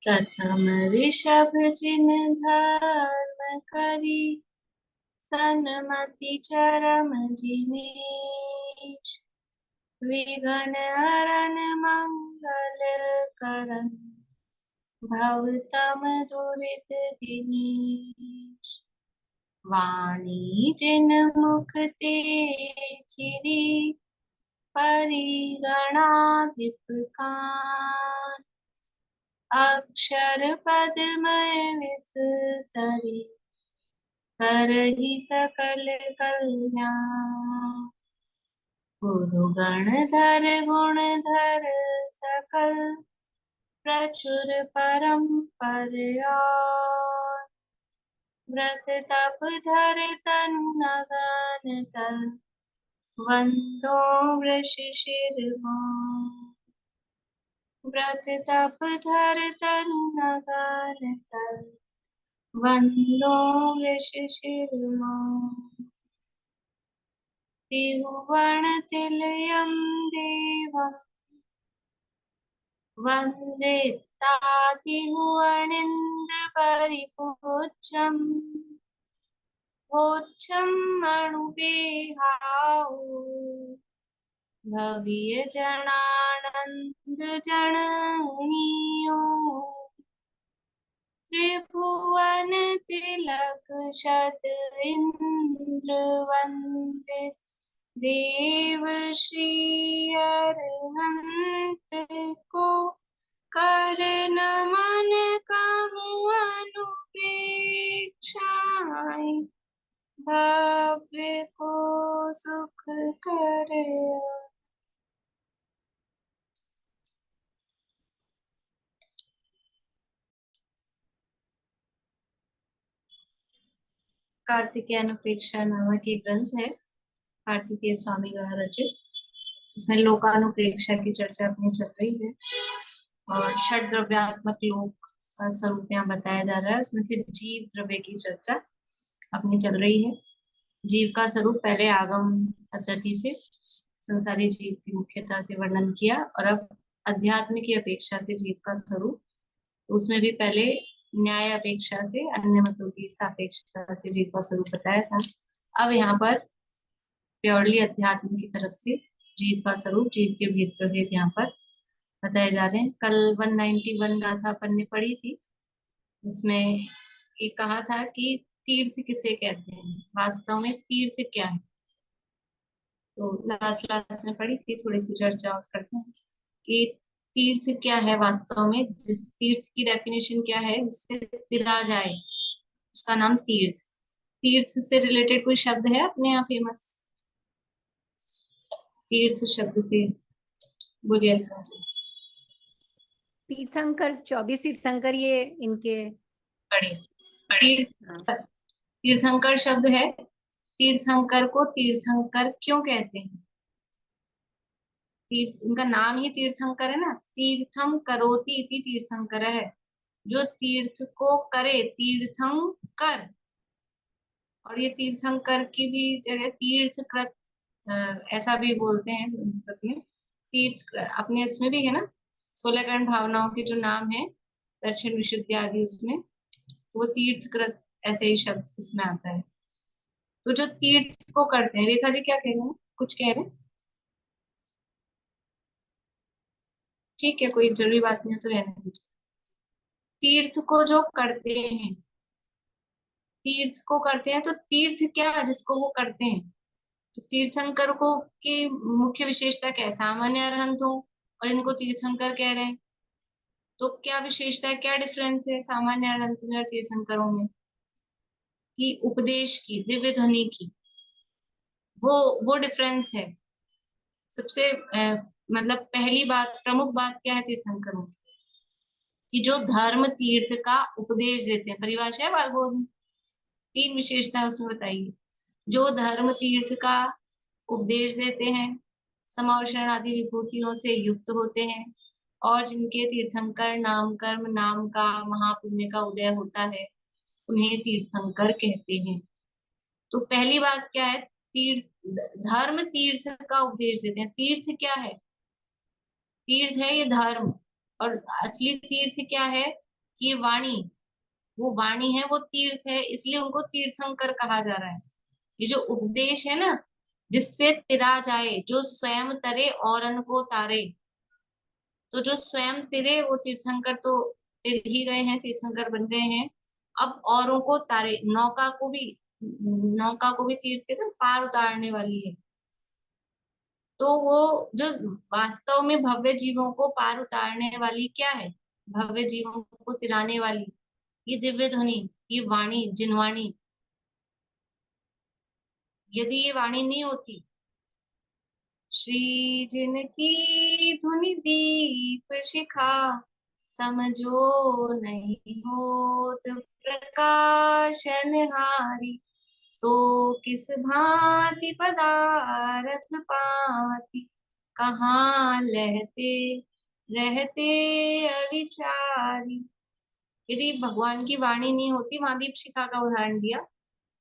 प्रथम ऋषभ जिन धर्म करी, सन्मति चरम जिनेश। विघ्न हरन मंगल करन, भवतम दुरित दिनेश। वाणी जिन मुख ते चिरी, परिगणाधिप कान। अक्षर पदमय विस्तरी, करहि सकल कल्याण। गुरु गणधर गुणधर सकल, प्रचुर परम्परयान। व्रत तप धर तनु नगन तल, वंदो वृषशिरमान। व्रत तप धर तनु नगन तल, वंदो वृषशिरमान। त्रिभुवन तिलयं देवं, वन्दितातिहुवनिन्द परिपूज्यम्। वोच्छं अणुविहाओ, भव्य जनानंद जननीयो। त्रिभुवन तिलक शत इंद्र वंदित, देव श्री अरहंत को। कर नमन कहूँ अनुप्रेक्षाएं, भव्य को सुख करे। कार्तिकेय अनुप्रेक्षा नामक एक ग्रंथ है, कार्तिकेय स्वामी द्वारा रचित। इसमें लोकानुप्रेक्षा की चर्चा अपनी चल रही है और षड द्रव्यात्मक लोक का स्वरूप यहाँ बताया जा रहा है। उसमें से जीव द्रव्य की चर्चा अपनी चल रही है। जीव का स्वरूप पहले आगम पद्धति से संसारी जीव की मुख्यता से वर्णन किया, और अब अध्यात्म की अपेक्षा से जीव का स्वरूप, उसमें भी पहले न्याय अपेक्षा से, अन्य मतों की सापेक्षता से जीव का स्वरूप बताया था। अब यहाँ पर प्योरली अध्यात्म की तरफ से जीव का स्वरूप, जीव के भेद प्रभेद यहाँ पर बताए जा रहे हैं। कल 191 गाथा अपन ने पढ़ी थी, उसमें ये कहा था कि तीर्थ किसे कहते हैं, वास्तव में तीर्थ क्या है। तो लास्ट क्लास में पढ़ी थी, थोड़ी सी चर्चा और करते हैं कि तीर्थ क्या है वास्तव में। जिस तीर्थ की डेफिनेशन क्या है, जिससे तिला जाए उसका नाम तीर्थ। तीर्थ से रिलेटेड कोई शब्द है अपने यहाँ फेमस? तीर्थ शब्द से बोलिए अलका जी। तीर्थंकर, 24 तीर्थंकर ये इनके पढ़िए। तीर्थ, तीर्थंकर शब्द है। तीर्थंकर को तीर्थंकर क्यों कहते हैं? तीर्थ, उनका नाम ही तीर्थंकर है ना। तीर्थम करोति इति तीर्थंकर है, जो तीर्थ को करे, तीर्थंकर। और ये तीर्थंकर की भी जगह तीर्थकृत ऐसा भी बोलते हैं संस्कृत में। तीर्थ अपने इसमें भी है ना, 16 कर्ण भावनाओं के जो नाम है, दर्शन विशुद्धि आदि, उसमें तो वो तीर्थकृत ऐसे ही शब्द उसमें आता है। तो जो तीर्थ को करते हैं, रेखा जी क्या कह रहे हैं, कुछ कह रहे हैं? ठीक है, कोई जरूरी बात नहीं है तो रहने दीजिए। तीर्थ को जो करते हैं, तीर्थ को करते हैं, तो तीर्थ क्या है जिसको वो करते हैं? तो तीर्थंकर को की मुख्य विशेषता क्या है? सामान्य अरहंत हो और इनको तीर्थंकर कह रहे हैं, तो क्या विशेषता है, क्या डिफरेंस है सामान्य अरहंत में और तीर्थंकरों में? कि उपदेश की, दिव्य ध्वनि की, वो डिफरेंस है। सबसे मतलब पहली बात, प्रमुख बात क्या है तीर्थंकरों की? कि जो धर्म तीर्थ का उपदेश देते हैं। परिभाषा है बालबोध में, 3 विशेषता उसमें बताइए। जो धर्म तीर्थ का उपदेश देते हैं, समावर्षण आदि विभूतियों से युक्त होते हैं, और जिनके तीर्थंकर नाम कर्म नाम का महापुण्य का उदय होता है, उन्हें तीर्थंकर कहते हैं। तो पहली बात क्या है, तीर्थ, धर्म तीर्थ का उपदेश देते हैं। तीर्थ क्या है? तीर्थ है ये धर्म, और असली तीर्थ क्या है? कि वाणी, वो वाणी है, वो तीर्थ है, इसलिए उनको तीर्थंकर कहा जा रहा है। ये जो उपदेश है ना, जिससे तिरा जाए, जो स्वयं तरे औरन को तारे, तो जो स्वयं तिरे वो तीर्थंकर तो तिर ही गए हैं, तीर्थंकर बन गए हैं। अब औरों को तारे, नौका को भी तीर्थ कहते हैं, पार उतारने वाली है। तो वो जो वास्तव में भव्य जीवों को पार उतारने वाली क्या है, भव्य जीवों को तिराने वाली ये दिव्य ध्वनि, ये वाणी, जिनवाणी। यदि ये वाणी नहीं होती, श्री जिनकी धुनि दीप शिखा, समझो नहीं होत प्रकाशन हारी, तो किस भांति पदारथ पाती, कहाँ लहते रहते अविचारी। यदि भगवान की वाणी नहीं होती, वहां दीपशिखा का उदाहरण दिया,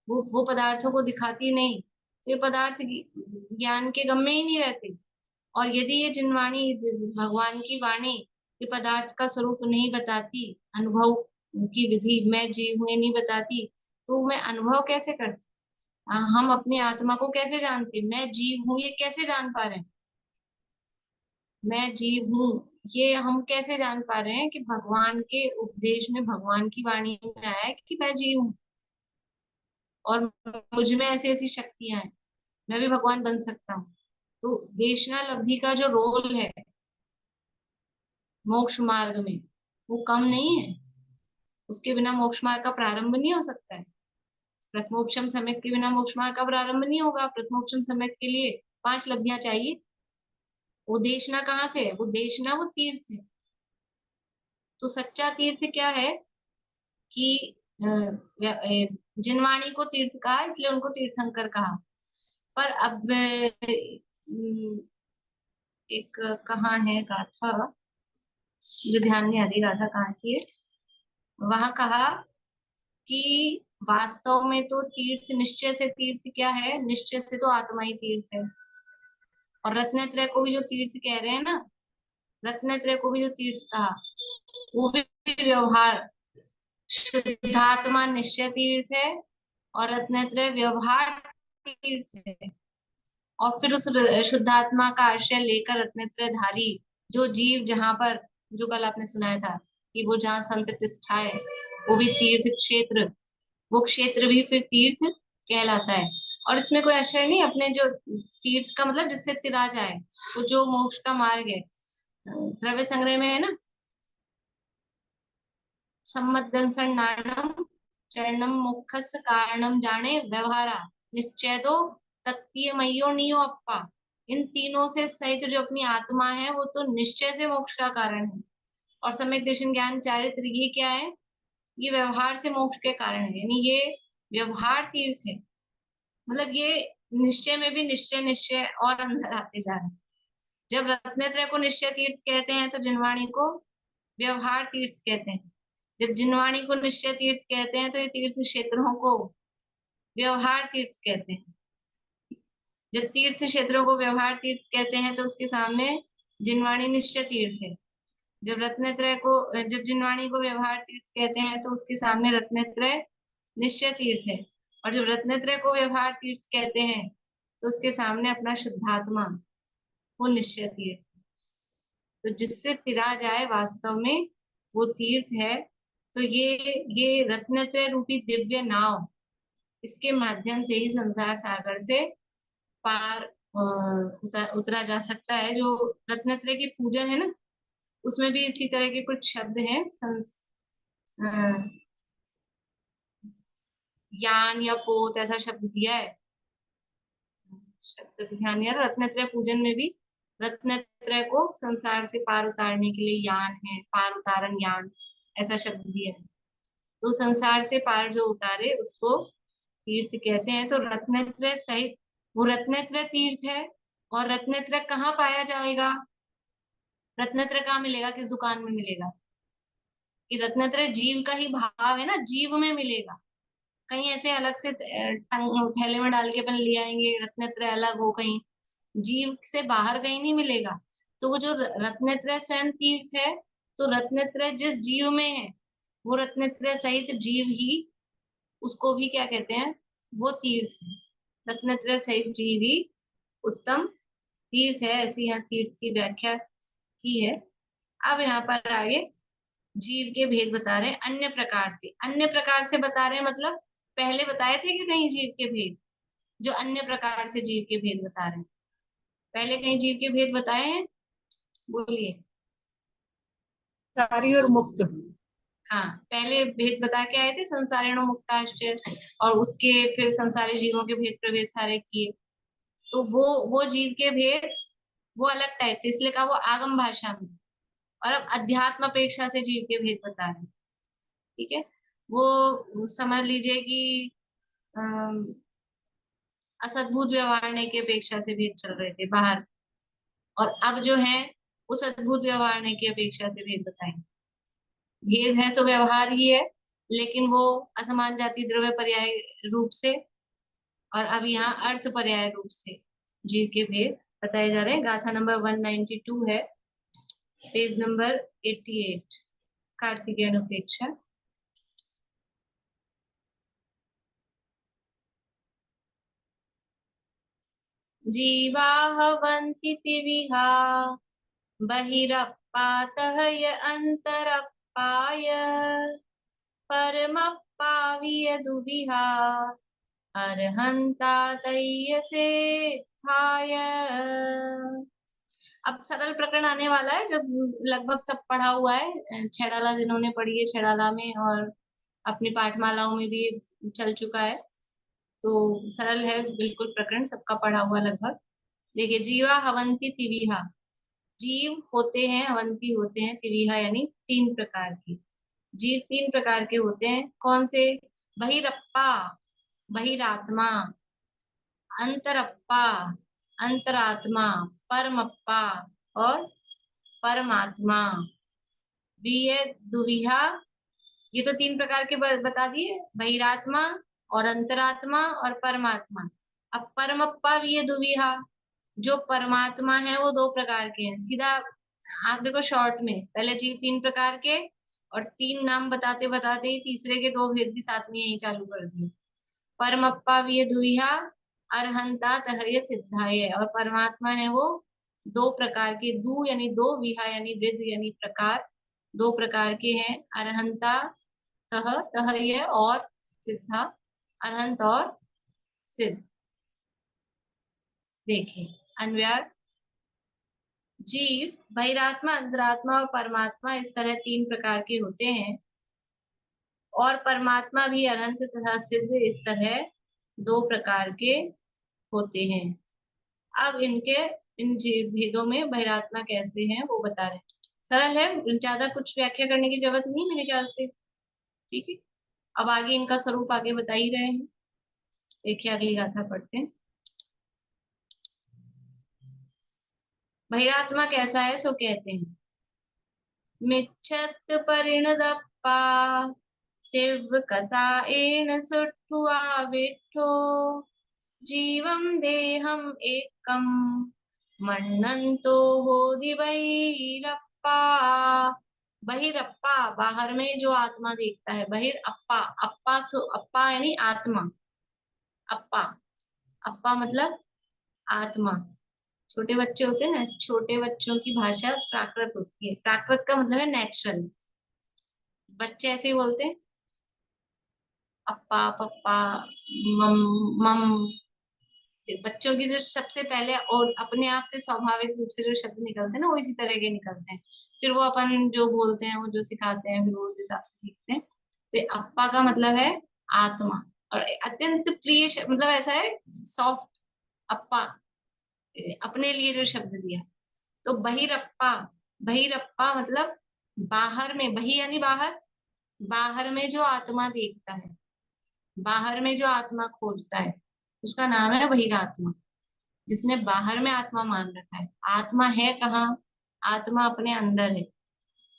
वो पदार्थों को दिखाती नहीं, तो ये पदार्थ ज्ञान के गम में ही नहीं रहते। और यदि ये जिनवाणी, भगवान की वाणी, ये पदार्थ का स्वरूप नहीं बताती, अनुभव की विधि, मैं जीव हूं ये नहीं बताती, तो मैं अनुभव कैसे करती, हम अपनी आत्मा को कैसे जानते, मैं जीव हूं ये कैसे जान पा रहे हैं, मैं जीव हूँ ये हम कैसे जान पा रहे हैं कि भगवान के उपदेश में, भगवान की वाणी में आया है कि मैं जीव हूँ और मुझ में ऐसी ऐसी शक्तियां हैं, मैं भी भगवान बन सकता हूँ। तो देशना लब्धि का जो रोल है मोक्ष मार्ग में, वो कम नहीं है। उसके बिना मोक्ष मार्ग का प्रारंभ नहीं हो सकता है। प्रथमोपशम सम्यक के बिना मोक्ष मार्ग का प्रारंभ नहीं होगा। प्रथमोपशम सम्यक के लिए 5 लब्धियां चाहिए। वो देशना कहाँ से है, वो देशना वो तीर्थ है। तो सच्चा तीर्थ क्या है कि जिनवाणी को तीर्थ कहा, इसलिए उनको तीर्थंकर कहा। पर अब एक कहाँ है गाथा, जो ध्यान नहीं आ रही गाथा कहाँ की है, वहां कहा कि वास्तव में तो तीर्थ, निश्चय से तीर्थ क्या है, निश्चय से तो आत्मा ही तीर्थ है। और रत्नत्रय को भी जो तीर्थ कह रहे हैं ना, रत्नत्रय को भी जो तीर्थ कहा, वो भी व्यवहार, शुद्धात्मा निश्चय तीर्थ है और रत्नत्रय व्यवहार तीर्थ है। और फिर उस शुद्धात्मा का आश्रय लेकर रत्नत्रयधारी जो जीव, जहां पर, जो कल आपने सुनाया था कि वो जहाँ संत तिष्ठा है, वो भी तीर्थ क्षेत्र, वो क्षेत्र भी फिर तीर्थ कहलाता है। और इसमें कोई आश्चर्य नहीं, अपने जो तीर्थ का मतलब जिससे तिरा जाए, वो जो मोक्ष का मार्ग है, द्रव्य संग्रह में है ना, सम्मदंसनाणम चरणम मुखस कारणम जाने व्यवहारा निश्चेदो तत्तीयमयो नियो अप्पा। इन तीनों से सहित जो अपनी आत्मा है, वो तो निश्चय से मोक्ष का कारण है। और सम्यक दर्शन ज्ञान चारित्र ये क्या है, ये व्यवहार से मोक्ष के कारण है, यानी ये व्यवहार तीर्थ है। मतलब ये निश्चय में भी निश्चय निश्चय और अंदर आते जा रहे हैं। जब रत्नत्रय को निश्चय तीर्थ कहते हैं, तो जिनवाणी को व्यवहार तीर्थ कहते हैं। जब जिनवाणी को निश्चय तीर्थ कहते हैं, तो ये तीर्थ क्षेत्रों को व्यवहार तीर्थ कहते हैं। जब तीर्थ क्षेत्रों को व्यवहार तीर्थ कहते हैं, तो उसके सामने जिनवाणी निश्चय तीर्थ है। जब रत्नत्रय को, जब जिनवाणी को व्यवहार तीर्थ कहते हैं, तो उसके सामने रत्नत्रय निश्चय तीर्थ है। और जब रत्नत्रय को व्यवहार तीर्थ कहते हैं, तो उसके सामने अपना शुद्धात्मा, वो निश्चय तीर्थ। तो जिससे तिरा जाए वास्तव में वो तीर्थ है। तो ये रत्नत्रय रूपी दिव्य नाव, इसके माध्यम से ही संसार सागर से पार उतरा जा सकता है। जो रत्नत्रय की पूजन है ना, उसमें भी इसी तरह के कुछ शब्द हैं, अ, यान या पोत ऐसा शब्द दिया है, शब्द ध्यान नहीं आ रहा। रत्नत्रय पूजन में भी रत्नत्रय को संसार से पार उतारने के लिए यान है, पार उतारन यान, ऐसा शब्द दिया है। तो संसार से पार जो उतारे उसको तीर्थ कहते हैं। तो रत्नत्रय सहित वो रत्नत्रय तीर्थ है। और रत्नत्रय कहाँ पाया जाएगा, रत्नत्रय कहाँ मिलेगा, किस दुकान में मिलेगा, कि रत्नत्रय जीव का ही भाव है ना, जीव में मिलेगा। कहीं ऐसे अलग से थैले में डाल के अपन ले आएंगे, रत्नत्रय अलग हो, कहीं जीव से बाहर कहीं नहीं मिलेगा। तो वो जो रत्नत्रय स्वयं तीर्थ है, तो रत्नत्रय जिस जीव में है, जीव में है, जीव में है, तो रत्नत्रय स्वयं तीर्थ है। तो रत्नत्रय जिस जीव में है, जीव में है, तो रत्नत्रय स्वयं तीर्थ है। तो वो जो रत्नत्रय स्वयं तीर्थ है, तो रत्नत्रय जिस जीव में है, जीव में है, तो रत्नत्रय स्वयं तीर्थ है। तो रत्नत्रय जिस जीव में है, वो रत्नत्रय सहित जीव ही, उसको भी क्या कहते हैं, वो तीर्थ है। रत्नत्रय सहित जीव ही उत्तम तीर्थ है, ऐसी यहाँ तीर्थ की व्याख्या की है। अब यहाँ पर आगे जीव के भेद बता रहे हैं अन्य प्रकार से। अन्य प्रकार से बता रहे हैं मतलब पहले बताए थे कि कहीं जीव के भेद, जो अन्य प्रकार से जीव के भेद बता रहे हैं, पहले कहीं जीव के भेद बताए हैं? बोलिए। सारी और मुक्त। हाँ, पहले भेद बता के आए थे, संसारिणो मुक्ताश्च, और उसके फिर संसारी जीवों के भेद प्रभेद सारे किए। तो वो जीव के भेद वो अलग टाइप से, इसलिए कहा वो आगम भाषा में। और अब अध्यात्म अपेक्षा से जीव के भेद बता रहे हैं। ठीक है, वो समझ लीजिए कि अम, असद्भुत व्यवहारने की अपेक्षा से भेद चल रहे थे बाहर, और अब जो है उस अद्भुत व्यवहारने की अपेक्षा से भेद बताएंगे। भेद है सो व्यवहार ही है, लेकिन वो असमान जाति द्रव्य पर्याय रूप से, और अब यहाँ अर्थ पर्याय रूप से जीव के भेद बताए जा रहे हैं। गाथा नंबर 192 है, पेज नंबर 88, कार्तिकेय उपेक्षा। जीवा हवन्ति तिविहा बहिरप्पातः य अन्तरप्पाय परमप्पाविय दुविहा अर्हन्ता तय्यसे थाय। अब सरल प्रकरण आने वाला है, जब लगभग सब पढ़ा हुआ है, छेड़ाला जिन्होंने पढ़ी है छेड़ाला में और अपनी पाठमालाओं में भी चल चुका है, तो सरल है बिल्कुल प्रकरण, सबका पढ़ा हुआ लगभग। देखिए, जीवा हवंती तिविहा, जीव होते हैं, अवंती होते हैं, तिविहा यानी तीन प्रकार के जीव, तीन प्रकार के होते हैं। कौन से? बहिरप्पा, बहिरात्मा, अंतरप्पा, अंतरात्मा, परमप्पा और परमात्मा। ये दुविहा, ये तो तीन प्रकार के बता दिए, बहिरात्मा और अंतरात्मा और परमात्मा। अब परमप्पा भी ये दुविहा, जो परमात्मा है वो दो प्रकार के हैं। सीधा आप देखो शॉर्ट में, पहले जीव तीन प्रकार के, और तीन नाम बताते बताते ही तीसरे के दो भेद भी साथ में यही चालू कर दिए। परमप्पा भी दुहिया अरहंता तहय सिद्धाय, और परमात्मा है वो दो प्रकार के, दु यानी दो, विहा यानी विद यानी प्रकार, दो प्रकार के हैं। अरहंता तह, तहय और सिद्धा, अरहंत और सिद्ध। देखिए अन्वयार्थ, जीव बहिरात्मा, अंतरात्मा और परमात्मा इस तरह तीन प्रकार के होते हैं, और परमात्मा भी अनंत तथा सिद्ध इस तरह दो प्रकार के होते हैं। अब इनके इन भेदों में बहिरात्मा कैसे हैं वो बता रहे हैं। सरल है, ज्यादा कुछ व्याख्या करने की जरूरत नहीं मेरे ख्याल से। ठीक है, अब आगे इनका स्वरूप आगे बता ही रहे हैं। देखिए अगली गाथा पढ़ते हैं। बहिरात्मा कैसा है सो कहते हैं, मिच्छत परिणदप्पा तिव्व कसाएण सुट्ठुआ विट्ठो जीवम देहम एकम मन्नंतो होदि बहिरप्पा। बहिरप्पा बाहर में जो आत्मा देखता है, बहिर अप्पा, अप्पा सो अप्पा यानी आत्मा, अप्पा, अप्पा मतलब आत्मा। छोटे बच्चे होते हैं ना, छोटे बच्चों की भाषा प्राकृत होती है, प्राकृत का मतलब है नेचुरल। बच्चे ऐसे ही बोलते हैं, अप्पा पप्पा मम मम। बच्चों की जो सबसे पहले और अपने आप से स्वाभाविक रूप से जो शब्द निकलते हैं ना, वो इसी तरह के निकलते हैं। फिर वो अपन जो बोलते हैं, वो जो सिखाते हैं, फिर वो उस हिसाब से सीखते हैं। तो अप्पा का मतलब है आत्मा, और अत्यंत प्रिय मतलब ऐसा है सॉफ्ट, अप्पा अपने लिए जो शब्द दिया। तो बहिरप्पा, बहिरप्पा मतलब बाहर में, बही यानी बाहर, बाहर में जो आत्मा देखता है, बाहर में जो आत्मा खोजता है, उसका नाम है बहिरात्मा। जिसने बाहर में आत्मा मान रखा है, आत्मा है कहाँ? आत्मा अपने अंदर है।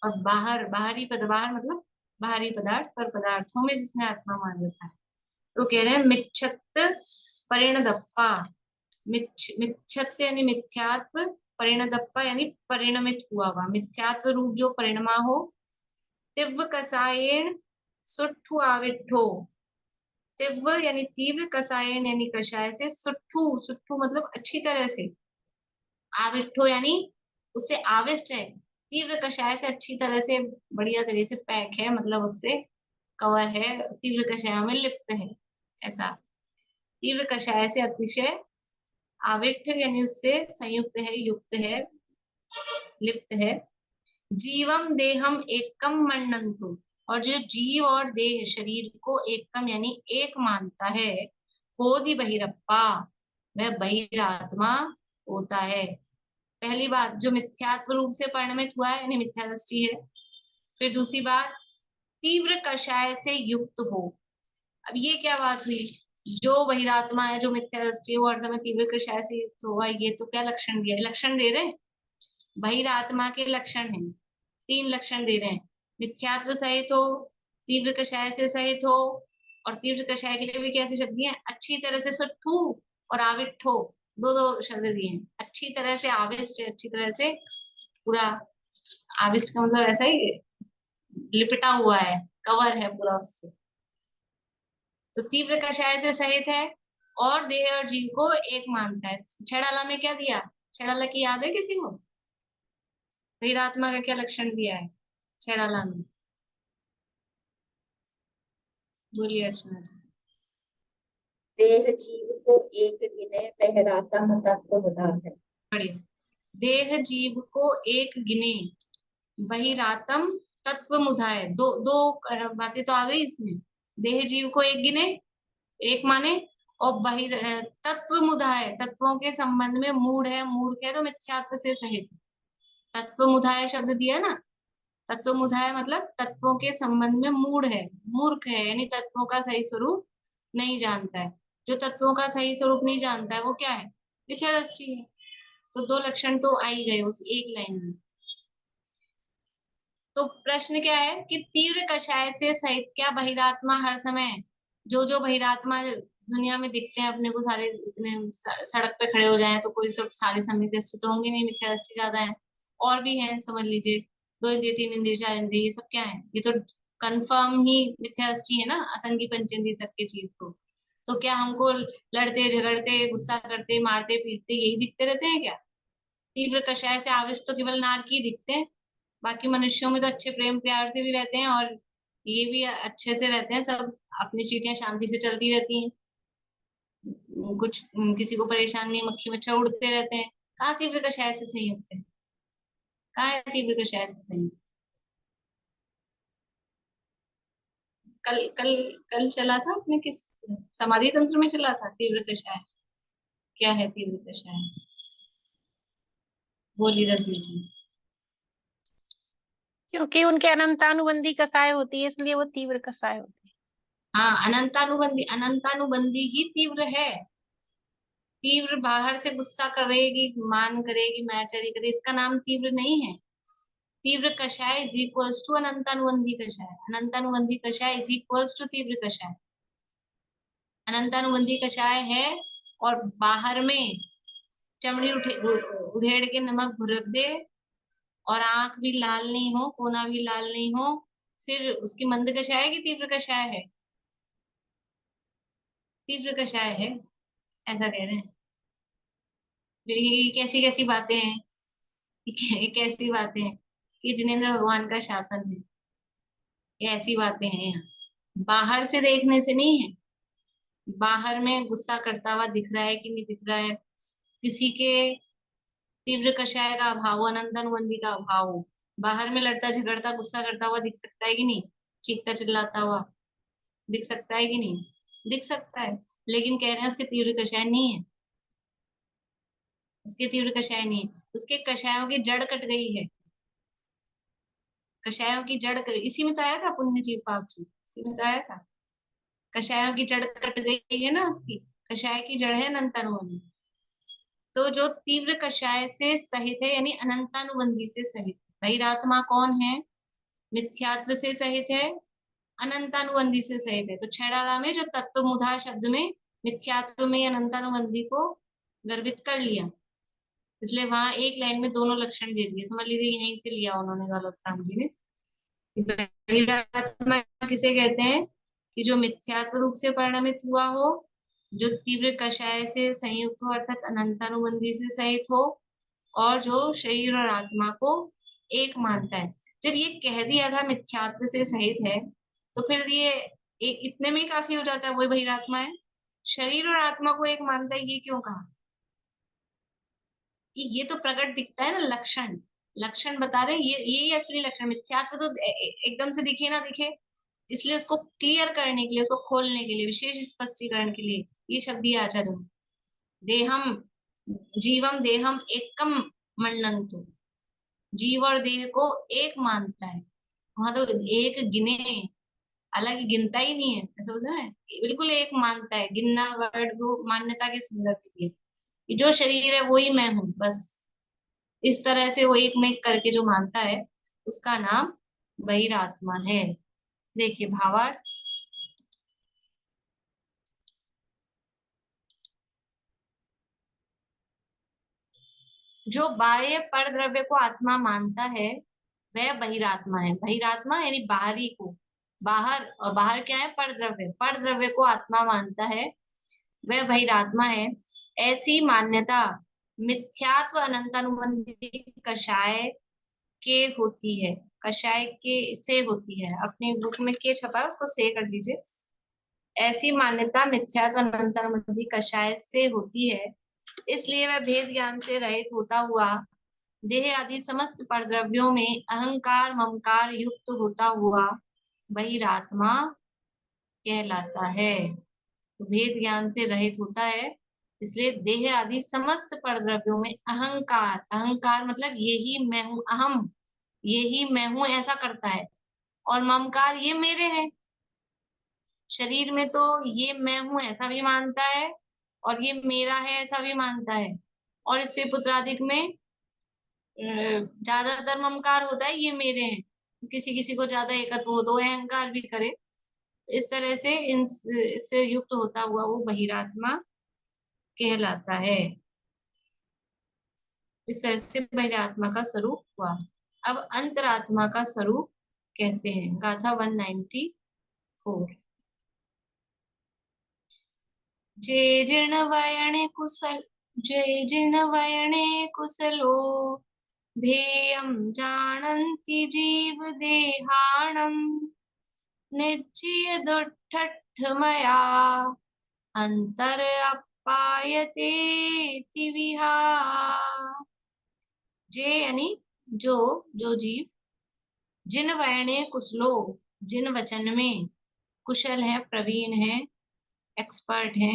और बाहर, बाहरी पद, बाहर मतलब बाहरी पदार्थ, पर पदार्थों में जिसने आत्मा मान रखा है, तो कह रहे हैं मिच्छत परिणदप्पा। मिच्छत यानी मिथ्यात्व, परिणदप्पा यानी परिणमित हुआ हुआ, मिथ्यात्व रूप जो परिणमा हो, तीव्र कसायेण सुट्ठु आविट्ठो। तीव्र यानी तीव्र, कसायन यानी कषाय से, सुट्ठु सुट्ठु मतलब अच्छी तरह से, आविट्ठो यानी उससे आविष्ट है, तीव्र कषाय से अच्छी तरह से बढ़िया तरह से पैक है, मतलब उससे कवर है, तीव्र कषाय में लिप्त है, ऐसा। तीव्र कषाय से अतिशय, आविट्ठ यानी उससे संयुक्त है, युक्त है, लिप्त है। जीवम देहम एकम मन्नन्तु, और जो जीव और देह शरीर को एकम यानी एक मानता है, बोधि बहिरप्पा, वह बहिरात्मा होता है। पहली बात, जो मिथ्यात्व रूप से परिणमित हुआ है यानी मिथ्या दृष्टि है। फिर दूसरी बात, तीव्र कषाय से युक्त हो। अब ये क्या बात हुई, जो बहिरात्मा है, जो मिथ्या दृष्टि है, वो हर समय तीव्र कषाय से युक्त होगा, ये तो क्या लक्षण दिया, लक्षण दे रहे हैं, बहिरात्मा के लक्षण हैं, 3 लक्षण दे रहे हैं, मिथ्यात्व सहित हो, तीव्र कषाय से सहित हो, और तीव्र कषाय के लिए भी कैसे शब्द दिए, अच्छी तरह से सुट्ठु और आविट्ठो, दो दो शब्द दिए हैं। अच्छी तरह से आविष्ट, अच्छी तरह से पूरा, आविष्ट का मतलब ऐसा ही लिपटा हुआ है, कवर है पूरा उससे। तो तीव्र कषाय से सहित है, और देह और जीव को एक मानता है। छेड़ाला में क्या दिया, छेड़ाला की याद है किसी को, बहिरात्मा का क्या लक्षण दिया है छेड़ाला में, बोलिए अर्चना जी। देह जीव को एक गिने बहरातम तत्व मुदा है। बढ़िया, देह जीव को एक गिने, बहिरातम तत्व मुधाए, दो दो बातें तो आ गई इसमें, देह जीव को एक गिने, एक माने, और बहिर तत्व मुधाए, तत्वों के संबंध में मूढ़ है, मूर्ख है, तो मिथ्यात्व से सहित। तत्व मुधाय शब्द दिया ना, तत्व मुधाय मतलब तत्वों के संबंध में मूढ़ है, मूर्ख है, यानी तत्वों का सही स्वरूप नहीं जानता है। जो तत्वों का सही स्वरूप नहीं जानता है वो क्या है, मिथ्या दृष्टि है। तो 2 लक्षण तो आ ही गए उस एक लाइन में। तो प्रश्न क्या है कि तीव्र कषाय से सहित क्या बहिरात्मा हर समय, जो जो बहिरात्मा दुनिया में दिखते हैं अपने को, सारे इतने सड़क पे खड़े हो जाएं तो कोई सब सारे सम्यक दृष्टि तो होंगे नहीं, मिथ्या दृष्टि ज्यादा है। और भी है, समझ लीजिए 2 इंद्रिय 3 इंद्रिय 4 इंद्रिय, ये सब क्या है, ये तो कंफर्म ही मिथ्या दृष्टि है ना, असंगी पंचेंद्रिय तक के चीज को। तो क्या हमको लड़ते झगड़ते गुस्सा करते मारते पीटते यही दिखते रहते हैं क्या, तीव्र कषाय से आविष्ट तो केवल नारकी दिखते हैं, बाकी मनुष्यों में तो अच्छे प्रेम प्यार से भी रहते हैं, और ये भी अच्छे से रहते हैं, सब अपनी चीटियां शांति से चलती रहती हैं, कुछ किसी को परेशान नहीं, मक्खी मच्छर उड़ते रहते हैं। कहाँ तीव्र कषाय से संयुक्त है, कहाँ है तीव्र कषाय से संयुक्त। कल कल कल चला था अपने किस समाधि तंत्र में चला था तीव्र कषाय, क्या है तीव्र कषाय, बोलिए रजनी जी। क्योंकि उनके अनंतानुबंधी कसाय होती है, इसलिए वो तीव्र कसाय होती है। हाँ, अनंतानुबंधी, अनंतानुबंधी ही तीव्र है। तीव्र बाहर से गुस्सा करेगी, मान करेगी, मैचरी करे, इसका नाम तीव्र नहीं है। तीव्र कषाय इज इक्वल्स टू अनंतानुबंधी कषाय, अनंतानुबंधी कषाय इज इक्वल्स टू तीव्र कषाय। अनंतानुबंधी कषाय है और बाहर में चमड़ी उधेड़ के नमक भुरक दे, और आंख भी लाल नहीं हो, कोना भी लाल नहीं हो, फिर उसकी मंद कषाय है कि तीव्र कषाय है, तीव्र कषाय है, ऐसा कह रहे हैं। फिर ये कैसी कैसी बातें हैं, ये कैसी बातें हैं कि जिनेंद्र भगवान का शासन है, ये ऐसी बातें हैं यहाँ, बाहर से देखने से नहीं है। बाहर में गुस्सा करता हुआ दिख रहा है कि नहीं दिख रहा है, किसी के तीव्र कषाय का अभाव, अनंतानुबंधी का अभाव, बाहर में लड़ता झगड़ता गुस्सा करता हुआ दिख सकता है कि नहीं, चीखता चिल्लाता हुआ दिख सकता है कि नहीं, दिख सकता है। लेकिन कह रहे हैं उसके तीव्र कषाय नहीं है, उसके तीव्र कषाय नहीं है, उसके कषायों की जड़ कट गई है, कषायों की जड़ इसी में तो आया था पुण्य जीव पाप जीव, इसी में तो आया था, कषायों की जड़ कट गई है ना उसकी, कषाय की जड़ है अनंतानुबंधी। तो जो तीव्र कषाय से सहित है यानी अनंतानुबंधी से सहित, बहिरात्मा कौन है, मिथ्यात्व से सहित है, अनंतानुबंधी से सहित है। तो छेड़ाला में जो तत्व मुधा शब्द में मिथ्यात्व में अनंतानुबंधी को गर्भित कर लिया, इसलिए वहां एक लाइन में दोनों लक्षण दे दिए, समझ लीजिए यहीं से लिया उन्होंने गलत राम जी ने। बहिरात्मा किसे कहते हैं? कि जो मिथ्यात्व रूप से परिणमित हुआ हो, जो तीव्र कषाय से संयुक्त हो अर्थात अनंतानुबंधी से सहित हो, और जो शरीर और आत्मा को एक मानता है। जब ये कह दिया था मिथ्यात्व से सहित है, तो फिर ये इतने में ही काफी हो जाता है, वही बहिरात्मा है। शरीर और आत्मा को एक मानता है, ये क्यों कहा? ये तो प्रकट दिखता है ना, लक्षण लक्षण बता रहे हैं, ये असली लक्षण। मिथ्यात्व तो एकदम से दिखे ना दिखे, इसलिए उसको क्लियर करने के लिए, उसको खोलने के लिए, विशेष स्पष्टीकरण के लिए ये शब्द दिया आचार्य ने। देहम जीवम देहम एकम मन्नन्तु, जीव और देह को एक मानता है। वहां तो एक गिने, हालांकि गिनता ही नहीं है, ऐसा होता है, बिल्कुल एक मानता है। गिनना वर्ड को मान्यता के संदर्भ के लिए, कि जो शरीर है वही मैं हूँ, बस इस तरह से वो एक में एक करके जो मानता है, उसका नाम बहिरात्मा है। देखिए भावार्थ। जो बाह्य पर द्रव्य को आत्मा मानता है वह बहिरात्मा है। बहिरात्मा यानी बाहरी को, बाहर, और बाहर क्या है? पर द्रव्य। पर द्रव्य को आत्मा मानता है वह बहिरात्मा है। ऐसी मान्यता मिथ्यात्व अनंतानुबंधी कषाय के होती है। कषाय के से होती है। अपनी बुक में के छपा है, उसको से कर दीजिए। ऐसी मान्यता मिथ्यात्व अनंतानुबंधी कषाय से होती है, इसलिए वह भेद ज्ञान से रहित होता हुआ देह आदि समस्त परद्रव्यों में अहंकार ममकार युक्त होता हुआ बहिरात्मा कहलाता है। तो भेद ज्ञान से रहित होता है, इसलिए देह आदि समस्त परद्रव्यों में अहंकार, अहंकार मतलब यही मैं हूं, अहम, यही मैं हूं ऐसा करता है। और ममकार, ये मेरे हैं। शरीर में तो ये मैं हूं ऐसा भी मानता है, और ये मेरा है ऐसा भी मानता है। और इससे पुत्रादिक में ज्यादातर ममकार होता है, ये मेरे हैं। किसी किसी को ज्यादा एकत्व हो तो अहंकार भी करे। इस तरह से इससे युक्त होता हुआ वो बहिरात्मा कहलाता है। इस तरह से बहिरात्मा का स्वरूप हुआ। अब अंतरात्मा का स्वरूप कहते हैं, गाथा 194। जे जीर्ण वयणे कुशल, जे जीर्ण वयणे कुशलो ध्येयं जानन्ति जीव देहाणम् निश्चय दुट्ठट्ठमया अंतर अपायते तिविहा। जे यानी जो, जो जीव, जिन वयने कुशलो, जिन वचन में कुशल है, प्रवीण है, एक्सपर्ट है।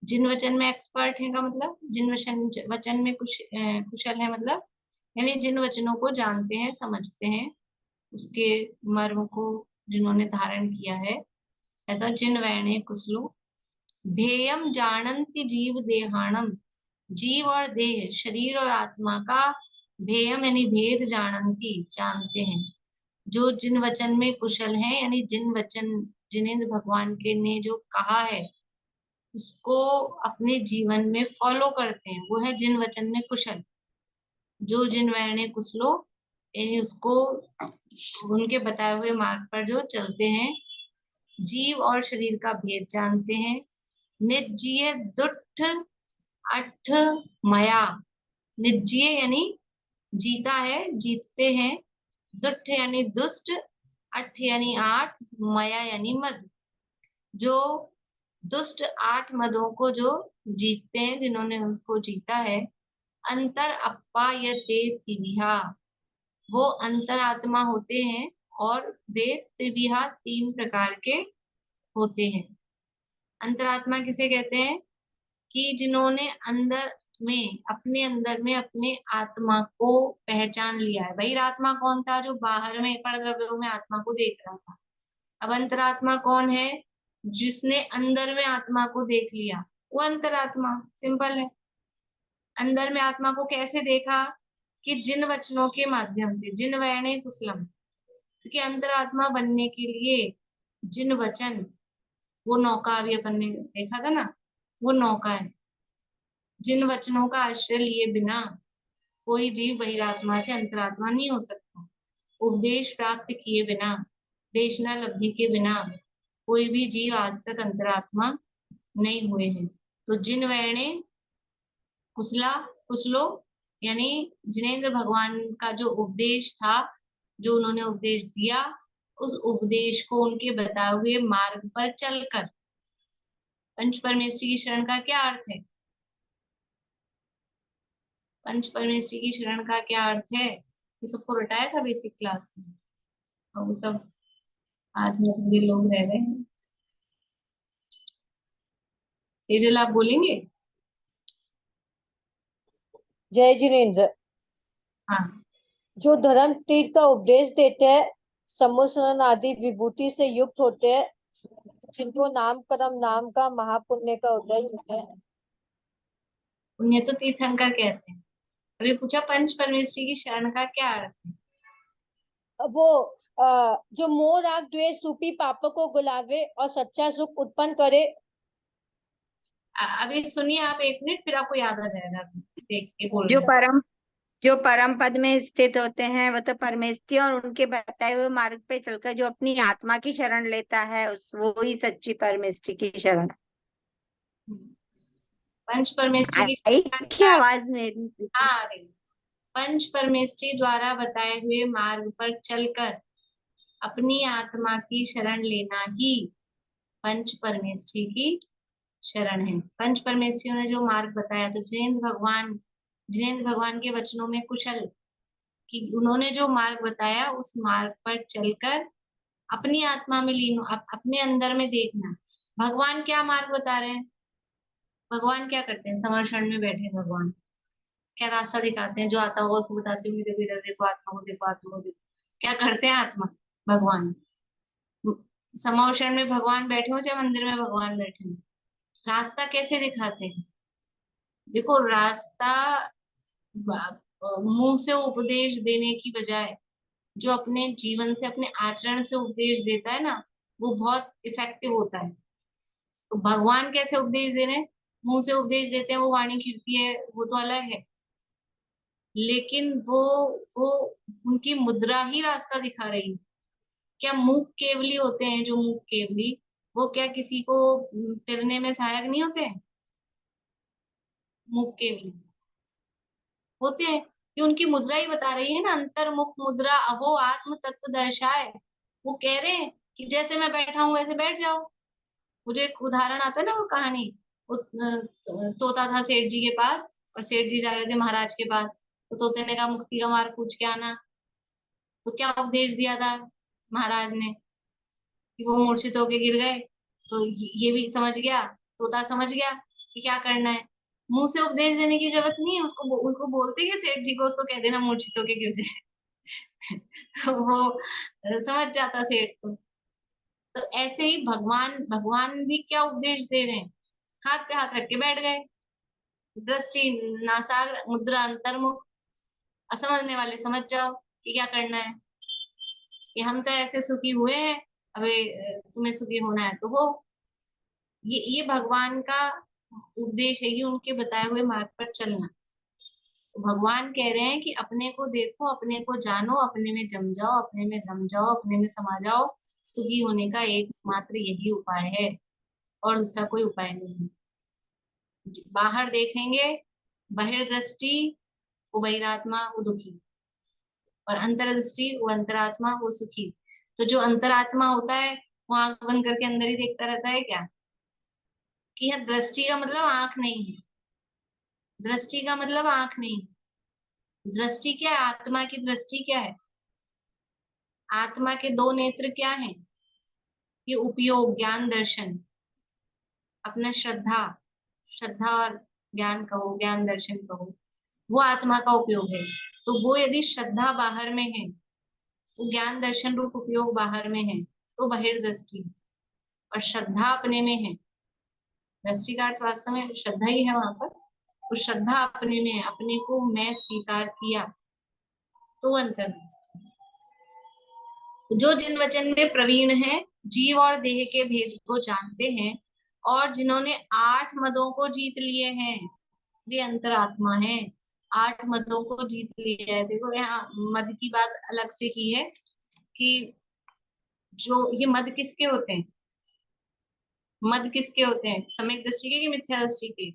जिन वचन में एक्सपर्ट है का मतलब, जिन वचन में कुशल है मतलब, यानी जिन वचनों को जानते हैं, समझते हैं, उसके मर्म को जिन्होंने धारण किया है, ऐसा जिन वैणे कुशलो। ध्येयम जानन्ति जीव देहाणम, जीव और देह, शरीर और आत्मा का ध्येयम यानी भेद जानन्ति, जानते हैं। जो जिन वचन में कुशल है, यानी जिन वचन जिनेंद्र भगवान के ने जो कहा है उसको अपने जीवन में फॉलो करते हैं, वो है जिन वचन में कुशल। जो जिन वैणे कुशलो यानी उसको, उनके बताए हुए मार्ग पर जो चलते हैं, जीव और शरीर का भेद जानते हैं। निज्जीय दुष्ट अठ मया, निज्जीय यानी जीता है, जीतते हैं। दुष्ट यानी दुष्ट, अठ यानी आठ, मया यानी मद। जो दुष्ट 8 मदों को जो जीतते हैं, जिन्होंने उसको जीता है। अंतर अपायते तिविहा, वो अंतरात्मा होते हैं, और वे त्रिविहा 3 प्रकार के होते हैं। अंतरात्मा किसे कहते हैं? कि जिन्होंने अंदर में अपने आत्मा को पहचान लिया है। बहिरात्मा कौन था? जो बाहर में परद्रव्यों में आत्मा को देख रहा था। अब अंतरात्मा कौन है? जिसने अंदर में आत्मा को देख लिया, वो अंतरात्मा। सिंपल है। अंदर में आत्मा को कैसे देखा? कि जिन वचनों के माध्यम से, जिन वैणे कुशलम, क्योंकि अंतरात्मा बनने के लिए जिन वचन, वो नौका अभी अपन ने देखा था ना, वो नौका है। जिन वचनों का आश्रय लिए बिना कोई जीव बहिरात्मा से अंतरात्मा नहीं हो सकता। उपदेश प्राप्त किए बिना, देशना लब्धि के बिना कोई भी जीव आज तक अंतरात्मा नहीं हुए हैं। तो जिन वर्णे कुशलो यानी जिनेंद्र भगवान का जो उपदेश था, जो उन्होंने उपदेश दिया, उस उपदेश को उनके बताए हुए मार्ग पर चलकर, पंच परमेष्टि की शरण का क्या अर्थ है? पंच परमेष्टि की शरण का क्या अर्थ है? ये सबको रटाया था बेसिक क्लास में, और वो सब आधे अधूरे लोग रह गए हैं। सेजल आप बोलेंगे? जय जिनेन्द्र। हाँ, जो धर्म तीर्थ का उपदेश देते हैं, सम्मोषण आदि विभूति से युक्त होते हैं, जिनको नाम कर्म नाम का महापुण्य का उदय होता है। उन्हें तो तीर्थंकर कहते हैं। अभी पूछा पंच परमेष्टि की शरण का क्या अर्थ है? अब वो जो मोह राग द्वेष रूपी पापों को गुलावे और सच्चा सुख उत्पन्न करे। अभी सुनिए आप 1 मिनट, फिर आपको याद आ जाएगा, देख के बोल जो रहे हैं। परम पद में स्थित होते हैं वो तो परमेष्टि, और उनके बताए हुए मार्ग पे चलकर जो अपनी आत्मा की शरण लेता है उस वो ही सच्ची परमेष्टि की शरण। पंच परमेष्टि की आई शरण की का आवाज मेरी? हाँ आ गई। पंच परमेष्टि द्वारा बताए हुए मार्ग पर चलकर अपनी आत्मा की शरण लेना ही पंच परमेष्टि की शरण है। पंच परमेष्टियों ने जो मार्ग बताया, तो जिनेंद्र भगवान के वचनों में कुशल कि उन्होंने जो मार्ग बताया उस मार्ग पर चलकर अपनी आत्मा में लीन अपने अंदर में देखना। भगवान क्या मार्ग बता रहे हैं? भगवान क्या करते हैं? समर्षण में बैठे भगवान क्या रास्ता दिखाते हैं? जो आता होगा उसको बताते होंगे, देखो इधर देखो, आत्मा को देखो, आत्मा को देखो। क्या करते हैं आत्मा भगवान? समर्षण में भगवान बैठे हो चाहे मंदिर में भगवान बैठे हो, रास्ता कैसे दिखाते हैं? देखो रास्ता मुंह से उपदेश देने की बजाय जो अपने जीवन से अपने आचरण से उपदेश देता है ना, वो बहुत इफेक्टिव होता है। तो भगवान कैसे उपदेश दे रहे हैं? मुंह से उपदेश देते हैं, वो वाणी कीर्ति है, वो तो अलग है। लेकिन वो उनकी मुद्रा ही रास्ता दिखा रही है। क्या मूक केवली होते हैं? जो मूक केवली, वो क्या किसी को तिरने में सहायक नहीं होते हैं? मूक केवली होते हैं कि उनकी मुद्रा ही बता रही है ना, अंतर्मुख मुद्रा अहो आत्म तत्व दर्शाए। वो कह रहे हैं कि जैसे मैं बैठा हूं वैसे बैठ जाओ। वो जो एक उदाहरण आता है ना, वो कहानी, वो तोता था सेठ जी के पास, और सेठ जी जा रहे थे महाराज के पास, तो तोते ने कहा मुक्ति का मार्ग पूछ के आना। तो क्या उपदेश दिया था महाराज ने कि वो मूर्छित होके गिर गए। तो ये भी समझ गया, तोता समझ गया कि क्या करना है। मुंह से उपदेश देने की जरूरत नहीं है, उसको बोलते कि सेठ जी को उसको कह देना मूर्छित होके गिर जाए। तो वो समझ जाता सेठ। तो ऐसे ही भगवान भगवान भी क्या उपदेश दे रहे हैं? हाथ पे हाथ रख के बैठ गए, दृष्टि नासाग्र मुद्रा अंतर्मुख, असमझने वाले समझ जाओ कि क्या करना है। कि हम तो ऐसे सुखी हुए हैं, अबे तुम्हें सुखी होना है तो हो। ये भगवान का उपदेश है, ये उनके बताए हुए मार्ग पर चलना। तो भगवान कह रहे हैं कि अपने को देखो, अपने को जानो, अपने में जम जाओ, अपने में रम जाओ, अपने में समा जाओ। सुखी होने का एकमात्र यही उपाय है, और दूसरा कोई उपाय नहीं है। बाहर देखेंगे बहिर्दृष्टि, वो बहिरात्मा वो दुखी, और अंतर्दृष्टि वो अंतरात्मा वो सुखी। तो जो अंतरात्मा होता है वो आंख बंद करके अंदर ही देखता रहता है क्या? कि यह दृष्टि का मतलब आंख नहीं है। दृष्टि का मतलब आंख नहीं। दृष्टि क्या है? आत्मा की दृष्टि क्या है? आत्मा के 2 नेत्र क्या हैं? ये उपयोग, ज्ञान, दर्शन। अपना श्रद्धा, श्रद्धा और ज्ञान कहो, ज्ञान दर्शन कहो, वो आत्मा का उपयोग है। तो वो यदि श्रद्धा बाहर में है, वो ज्ञान दर्शन रूप उपयोग बाहर में है, तो बहिर्दृष्टि है। और श्रद्धा अपने में है, दृष्टि का अर्थ वास्तव में श्रद्धा ही है वहां पर। तो श्रद्धा अपने में है, अपने को मैं स्वीकार किया, तो अंतर्दृष्टि। जो जिन वचन में प्रवीण है, जीव और देह के भेद को जानते हैं, और जिन्होंने 8 मदों को जीत लिए हैं, वे अंतरात्मा हैं। 8 मदों को जीत लिया है। देखो यहाँ मद की बात अलग से की है कि जो ये मद किसके होते हैं, मद किसके होते हैं, सम्यक दृष्टि के कि मिथ्या दृष्टि के?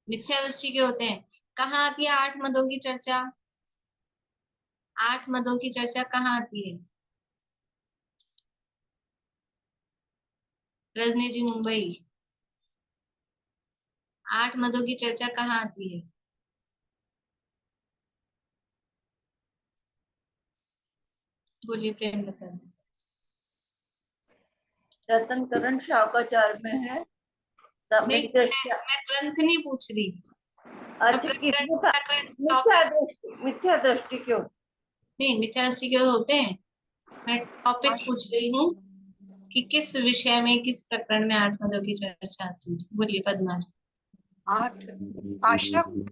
मिथ्या दृष्टि के होते हैं। कहाँ आती है 8 मदों की चर्चा? 8 मदों की चर्चा कहाँ आती है? रजनी जी मुंबई, 8 मदों की चर्चा कहाँ आती है? बोलिए प्रेमलता जी। रतनकरण शाकाचार में है, नहीं, सम्यक दृष्टि। मैं ग्रंथ नहीं पूछ रही, मैं अच्छा, प्रकरण कितने का मिथ्या दृष्टि क्यों? नहीं, मिथ्या दृष्टि के होते हैं। मैं टॉपिक पूछ रही हूँ कि किस विषय में, किस प्रकरण में 8 मदों की चर्चा आती है। बोलिए पद्मा जी। 8 आश्रम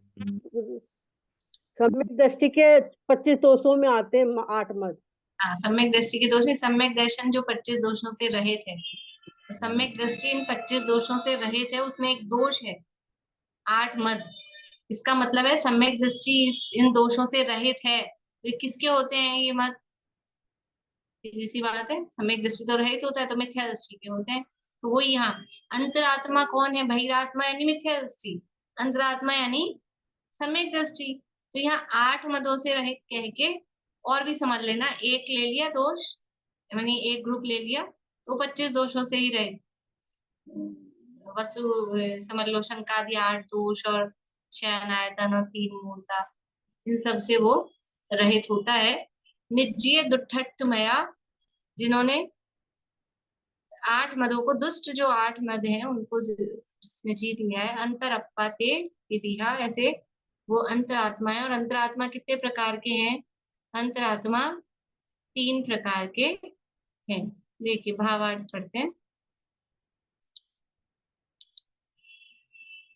सम्यक दृष्टि के 25 दोषों में आते हैं 8 मद। हाँ, सम्यक दृष्टि के दोष नहीं, सम्यक दर्शन जो 25 दोषों से रहित है, तो सम्यक दृष्टि इन 25 दोषों से रहित है, उसमें एक दोष है 8 मद। इसका मतलब है सम्यक दृष्टि इन दोषों से रहित है, तो ये किसके होते हैं ये मद? सीधी सी बात है, सम्यक दृष्टि तो रहित होता है, तो मिथ्या दृष्टि के होते हैं। तो वो यहाँ अंतरात्मा कौन है? बहिरात्मा यानी मिथ्या दृष्टि, अंतरात्मा यानी सम्यक दृष्टि। तो यहाँ 8 मदों से रहित कह के और भी समझ लेना, एक ले लिया दोष, यानी एक ग्रुप ले लिया तो 25 दोषों से ही रहित। वसु समझ लो, शंकादि 8 दोष और शयन आयतन और 3 मूर्ता, इन सब से वो रहित होता है। निज्जीय दुष्ट मया, जिन्होंने 8 मदों को, दुष्ट जो 8 मद हैं उनको जिसने जीत लिया है। अंतर अपाते विधिहा, ऐसे वो अंतरात्मा है। और अंतरात्मा कितने प्रकार के हैं? अंतरात्मा 3 प्रकार के हैं। देखिए भावार्थ पढ़ते हैं।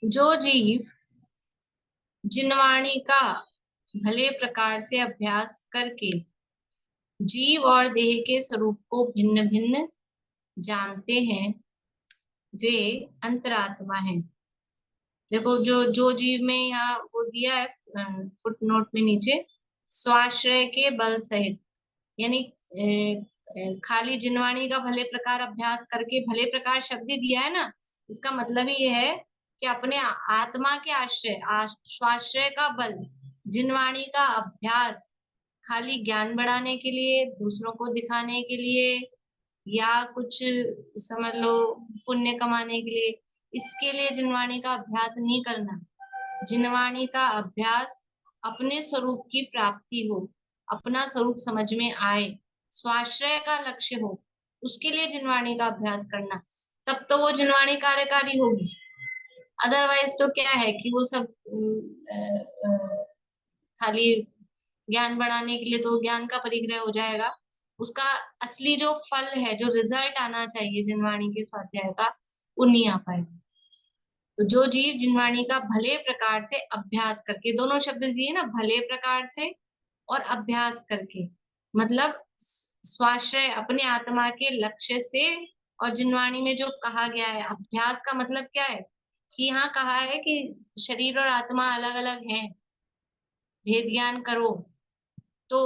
जो जीव जिनवाणी का भले प्रकार से अभ्यास करके जीव और देह के स्वरूप को भिन्न भिन्न जानते हैं, वे अंतरात्मा हैं। देखो जो जीव में यहाँ वो दिया है फुट नोट में नीचे, स्वाश्रय के बल सहित, यानी खाली जिनवाणी का भले प्रकार अभ्यास करके, भले प्रकार शब्द दिया है ना, इसका मतलब ही ये है कि अपने आत्मा के आश्रय, स्वाश्रय का बल, जिनवाणी का अभ्यास खाली ज्ञान बढ़ाने के लिए, दूसरों को दिखाने के लिए, या कुछ समझ लो पुण्य कमाने के लिए, इसके लिए जिनवाणी का अभ्यास नहीं करना। जिनवाणी का अभ्यास अपने स्वरूप की प्राप्ति हो, अपना स्वरूप समझ में आए, स्वाश्रय का लक्ष्य हो, उसके लिए जिनवाणी का अभ्यास करना, तब तो वो जिनवाणी कार्यकारी होगी। अदरवाइज तो क्या है कि वो सब खाली ज्ञान बढ़ाने के लिए, तो ज्ञान का परिग्रह हो जाएगा। उसका असली जो फल है, जो रिजल्ट आना चाहिए जिनवाणी के स्वाध्याय का, वो नहीं आ पाएगा। तो जो जीव जिनवाणी का भले प्रकार से अभ्यास करके, दोनों शब्द दिए ना, भले प्रकार से और अभ्यास करके, मतलब स्वाश्रय अपने आत्मा के लक्ष्य से। और जिनवाणी में जो कहा गया है अभ्यास का मतलब क्या है, कि यहाँ कहा है कि शरीर और आत्मा अलग अलग हैं, भेद ज्ञान करो, तो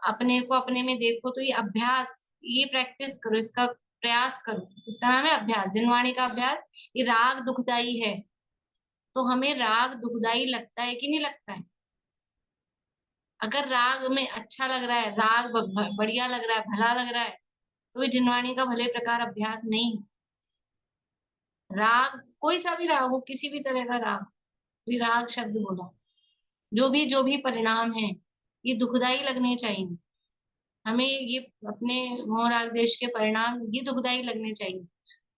अपने को अपने में देखो, तो ये अभ्यास, ये प्रैक्टिस करो, इसका प्रयास करो, इसका नाम है अभ्यास। जिनवाणी का अभ्यास। ये राग दुखदाई है, तो हमें राग दुखदाई लगता है कि नहीं लगता है? अगर राग में अच्छा लग रहा है, राग बढ़िया लग रहा है, भला लग रहा है, तो ये जिनवाणी का भले प्रकार अभ्यास नहीं है। राग कोई सा भी राग हो, किसी भी तरह का राग, भी राग शब्द बोला, जो भी परिणाम है ये दुखदाई लगने चाहिए हमें। ये अपने मोह राग देश के परिणाम ये दुखदाई लगने चाहिए।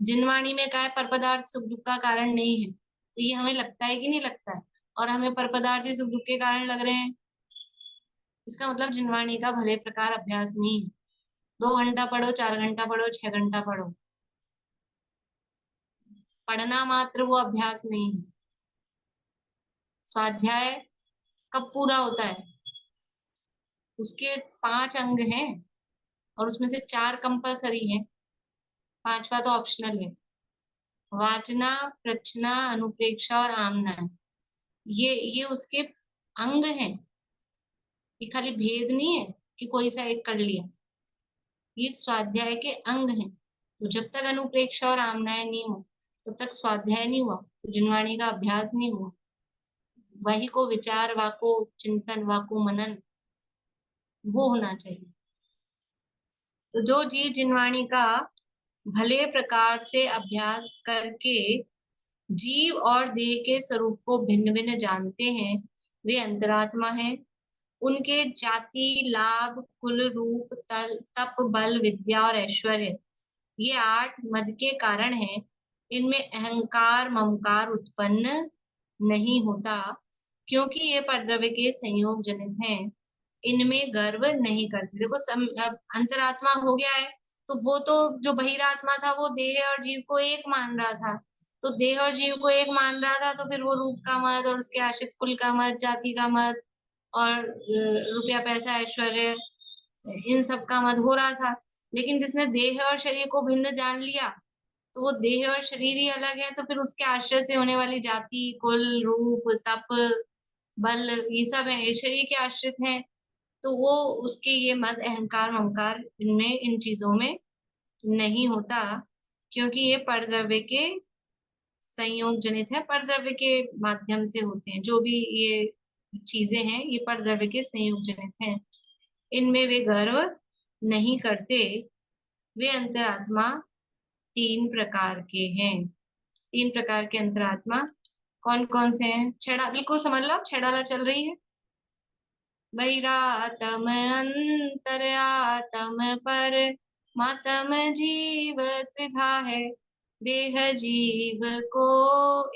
जिनवाणी में क्या है, पर पदार्थ सुख दुख का कारण नहीं है, तो ये हमें लगता है कि नहीं लगता है? और हमें पर पदार्थी सुख दुख के कारण लग रहे हैं, इसका मतलब जिनवाणी का भले प्रकार अभ्यास नहीं है। 2 घंटा पढ़ो, 4 घंटा पढ़ो, 6 घंटा पढ़ो, पढ़ना मात्र वो अभ्यास नहीं है। स्वाध्याय कब पूरा होता है? उसके 5 अंग हैं और उसमें से 4 कंपलसरी है, 5वां तो ऑप्शनल है। वाचना, प्रचना, अनुप्रेक्षा और आमना, ये उसके अंग हैं। ये खाली भेद नहीं है कि कोई सा एक कर लिया, ये स्वाध्याय के अंग हैं। तो जब तक अनुप्रेक्षा और आमनाएं नहीं हो तब तक स्वाध्याय नहीं हुआ, तो जिनवाणी का अभ्यास नहीं हुआ। वही को विचार, वाको चिंतन, वाको मनन, वो होना चाहिए। तो जो जीव जिनवाणी का भले प्रकार से अभ्यास करके जीव और देह के स्वरूप को भिन्न भिन्न जानते हैं, वे अंतरात्मा हैं। उनके जाति, लाभ, कुल, रूप, तप, बल, विद्या और ऐश्वर्य, ये 8 मद के कारण हैं। इनमें अहंकार, ममकार उत्पन्न नहीं होता, क्योंकि ये परद्रव्य के संयोग जनित हैं। इनमें गर्व नहीं करते। देखो अंतरात्मा हो गया है, तो वो तो जो बहिरात्मा था वो देह और जीव को एक मान रहा था। तो देह और जीव को एक मान रहा था, तो फिर वो रूप का मद और उसके आश्रित कुल का मद, जाति का मद और रुपया, पैसा, ऐश्वर्य, इन सब का मद हो रहा था। लेकिन जिसने देह और शरीर को भिन्न जान लिया, तो वो देह और शरीर ही अलग है, तो फिर उसके आश्रय से होने वाली जाति, कुल, रूप, तप, बल, ये सब है, ये शरीर के आश्रित हैं। तो वो उसके ये मद, अहंकार, ममकार इनमें, इन चीजों में नहीं होता, क्योंकि ये परद्रव्य के संयोग जनित है, परद्रव्य के माध्यम से होते हैं। जो भी ये चीजें हैं ये परद्रव्य के संयोग जनित हैं। इनमें वे गर्व नहीं करते। वे अंतरात्मा 3 प्रकार के हैं। 3 प्रकार के अंतरात्मा कौन कौन से हैं? छड़ा, बिल्कुल समझ लो, छड़ाला चल रही है। बहिरातम, अंतर्यातम, पर मातम जीव त्रिधा है। देह जीव को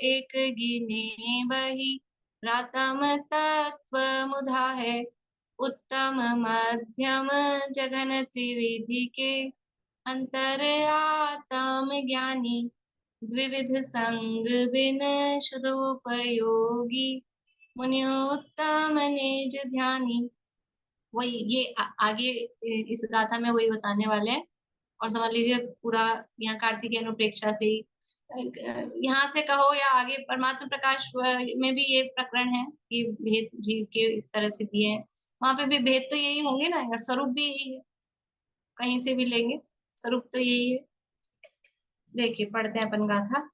एक गिने, बही रातम तत्व मुधा है। उत्तम मध्यम जघन त्रिविधि के, अंतर आतम ज्ञानी। द्विविध संग बिन शुद्धोपयोगी, मुनियोत्तम निज ध्यानी। वही ये आगे इस गाथा में वही बताने वाले हैं। और समझ लीजिए पूरा यहाँ कार्तिकेय अनुप्रेक्षा से ही, यहाँ से कहो या आगे परमात्मा प्रकाश में भी ये प्रकरण है कि भेद जीव के इस तरह से दिए हैं। वहां पे भी भेद तो यही होंगे ना यार, स्वरूप भी यही है, कहीं से भी लेंगे स्वरूप तो यही है। देखिए पढ़ते हैं अपन गाथा।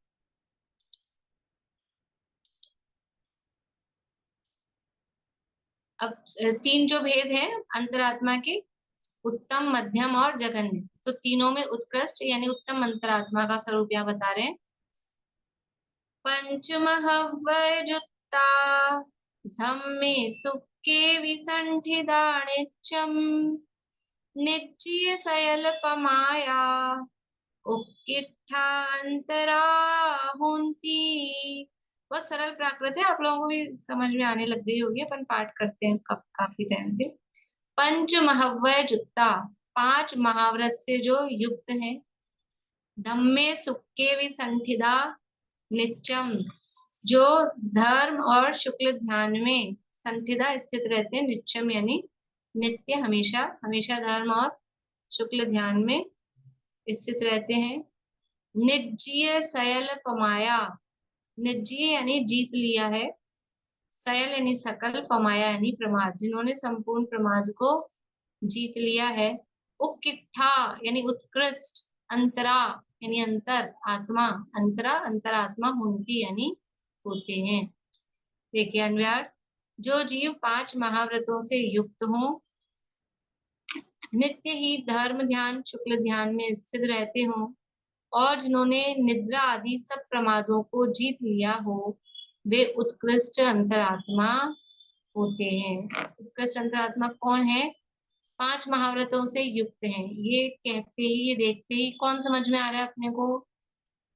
अब 3 जो भेद हैं अंतरात्मा के, उत्तम, मध्यम और जघन्य, तो तीनों में उत्कृष्ट यानी उत्तम अंतरात्मा का स्वरूप यहाँ बता रहे हैं। पंचमहव्वय जुत्ता, धम्मे सुखे विसंठिदा नित्यम, निच्य सयल पमाया, उक्किट्ठा अंतरा होंती। बहुत सरल प्राकृत है, आप लोगों को भी समझ में आने लग गई होगी, अपन पाठ करते हैं काफी टाइम से। पंच महव्वय जुत्ता, 5 महाव्रत से जो युक्त है। धम्मे सुक्के विसंठिदा नित्यम, जो धर्म और शुक्ल ध्यान में संठिदा स्थित रहते हैं। नित्यम यानी नित्य, हमेशा, हमेशा धर्म और शुक्ल ध्यान में स्थित रहते हैं। निज्जीय सयल पमाया, निज्जीय यानी जीत लिया है, सयल यानी सकल, पमाया यानी प्रमाद, जिन्होंने संपूर्ण प्रमाद को जीत लिया है। उक्किट्ठा यानी उत्कृष्ट, अंतरा यानी अंतर आत्मा, अंतरा अंतरात्मा, होंती यानी होते हैं। देखिए अन्वयार्थ, जो जीव 5 महाव्रतों से युक्त हों, नित्य ही धर्म ध्यान शुक्ल ध्यान में स्थित रहते हों, और जिन्होंने निद्रा आदि सब प्रमादों को जीत लिया हो, वे उत्कृष्ट अंतरात्मा होते हैं। उत्कृष्ट अंतरात्मा कौन है? 5 महाव्रतों से युक्त हैं। ये कहते ही, ये देखते ही कौन समझ में आ रहा है अपने को?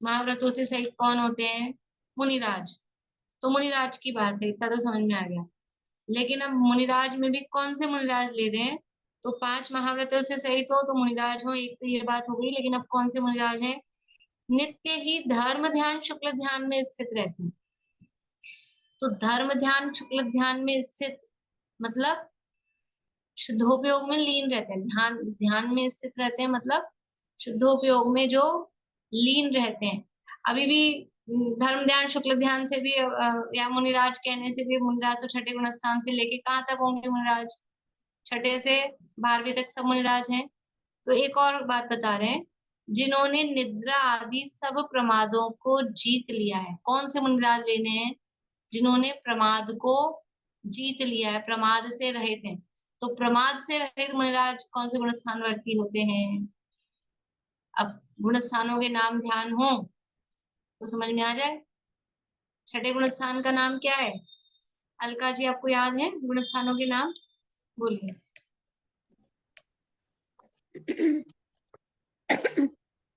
महाव्रतों से सही कौन होते हैं? मुनिराज। तो मुनिराज की बात है, इतना तो समझ में आ गया। लेकिन अब मुनिराज में भी कौन से मुनिराज ले रहे हैं? तो 5 महाव्रतों से सही तो मुनिराज हो, एक तो ये बात हो गई। लेकिन अब कौन से मुनिराज हैं? नित्य ही धर्म ध्यान शुक्ल ध्यान में स्थित रहते हैं। तो धर्म ध्यान शुक्ल ध्यान में स्थित मतलब शुद्धोपयोग में लीन रहते हैं। ध्यान में स्थित रहते हैं मतलब शुद्धोपयोग में जो लीन रहते हैं। अभी भी धर्म ध्यान शुक्ल ध्यान से भी या मुनिराज कहने से भी मुनिराज तो छठे गुण स्थान से लेके कहाँ तक होंगे मुनिराज? छठे से 12वीं तक सब मुनिराज हैं। तो एक और बात बता रहे हैं, जिन्होंने निद्रा आदि सब प्रमादों को जीत लिया है। कौन से मुनिराज लेने हैं? जिन्होंने प्रमाद को जीत लिया है, प्रमाद से रहित हैं। तो प्रमाद से रहित मुनिराज कौन से गुण स्थानवर्ती होते हैं? अब गुण स्थानों के नाम ध्यान हो तो समझ में आ जाए। छठे गुण स्थान का नाम क्या है? अलका जी आपको याद है गुण स्थानों के नाम? बोलिए।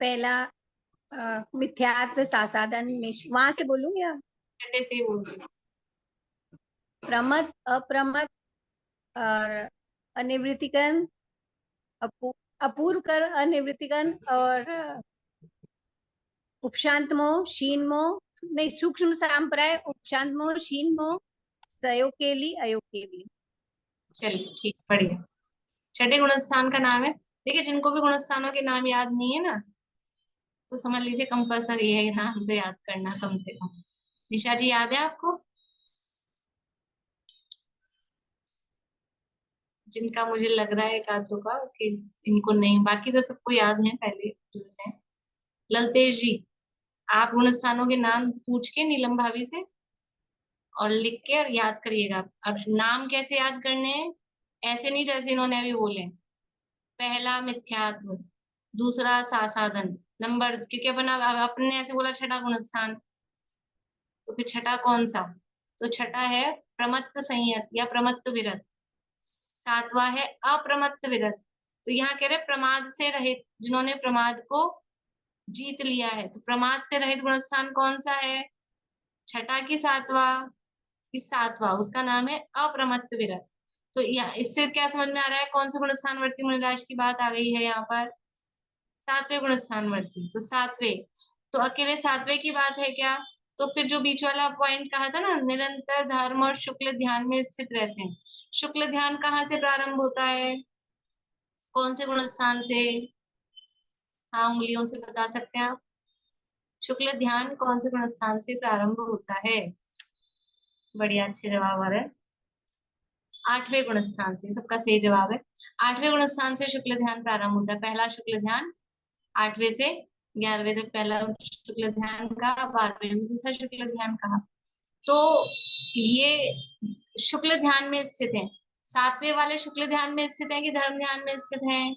पहला मिथ्यात्व सासादन वहां से बोलूंगी आप? छठे से ही बोलिए। प्रमद, अप्रमद और अनिवृत्तिकन, अपूर्व कर, अनिवृत्तिकन और उपशांत मोह, शीन मोह, नहीं सूक्ष्म सांप्राय, उपशांत मोह, शीन मोह, सयोकेली, अयोकेली। चलिए ठीक, बढ़िया। छठे गुण स्थान का नाम है। देखिए जिनको भी गुण स्थानों के नाम याद नहीं है ना, तो समझ लीजिए कंपलसरी है नाम तो याद करना कम से कम। निशा जी याद है आपको? जिनका मुझे लग रहा है एक आधों का कि इनको नहीं, बाकी तो सबको याद है पहले जो है। ललतेश जी, आप गुण स्थानों के नाम पूछ के नीलम भाभी से और लिख के और याद करिएगा। अब नाम कैसे याद करने हैं? ऐसे नहीं जैसे इन्होंने अभी बोले। पहला मिथ्यात्व, दूसरा सासादन, नंबर, क्योंकि अपन अपने ऐसे बोला छठा गुण स्थान, तो फिर छठा कौन सा? तो छठा है प्रमत्त संयत या प्रमत्त विरत। सातवां है अप्रमत्त विरत। तो यहाँ कह रहे प्रमाद से रहित, जिन्होंने प्रमाद को जीत लिया है। तो प्रमाद से रहित गुण स्थान कौन सा है? छठा की सातवां? इस सातवां, उसका नाम है अप्रमत्त विरत। तो इससे क्या समझ में आ रहा है? कौन से गुण स्थानवर्ती मुनिराज की बात आ गई है यहाँ पर? सातवें गुण स्थानवर्ती। तो सातवें, तो अकेले सातवें की बात है क्या? तो फिर जो बीच वाला पॉइंट कहा था ना, निरंतर धर्म और शुक्ल ध्यान में स्थित रहते हैं। शुक्ल ध्यान कहाँ से प्रारंभ होता है? कौन से गुण स्थान से? हाँ, उंगलियों से बता सकते हैं आप। शुक्ल ध्यान कौन से गुण स्थान से प्रारंभ होता है? बढ़िया, अच्छे जवाब आ रहे हैं। आठवें गुण स्थान से, सबका सही जवाब है। आठवें गुण स्थान से शुक्ल ध्यान प्रारंभ होता है। पहला शुक्ल ध्यान 8वें से 11वें तक पहला शुक्ल ध्यान का, 12वें में दूसरा शुक्ल ध्यान का। तो ये शुक्ल ध्यान में स्थित है। सातवें वाले शुक्ल ध्यान में स्थित है कि धर्म ध्यान में स्थित है?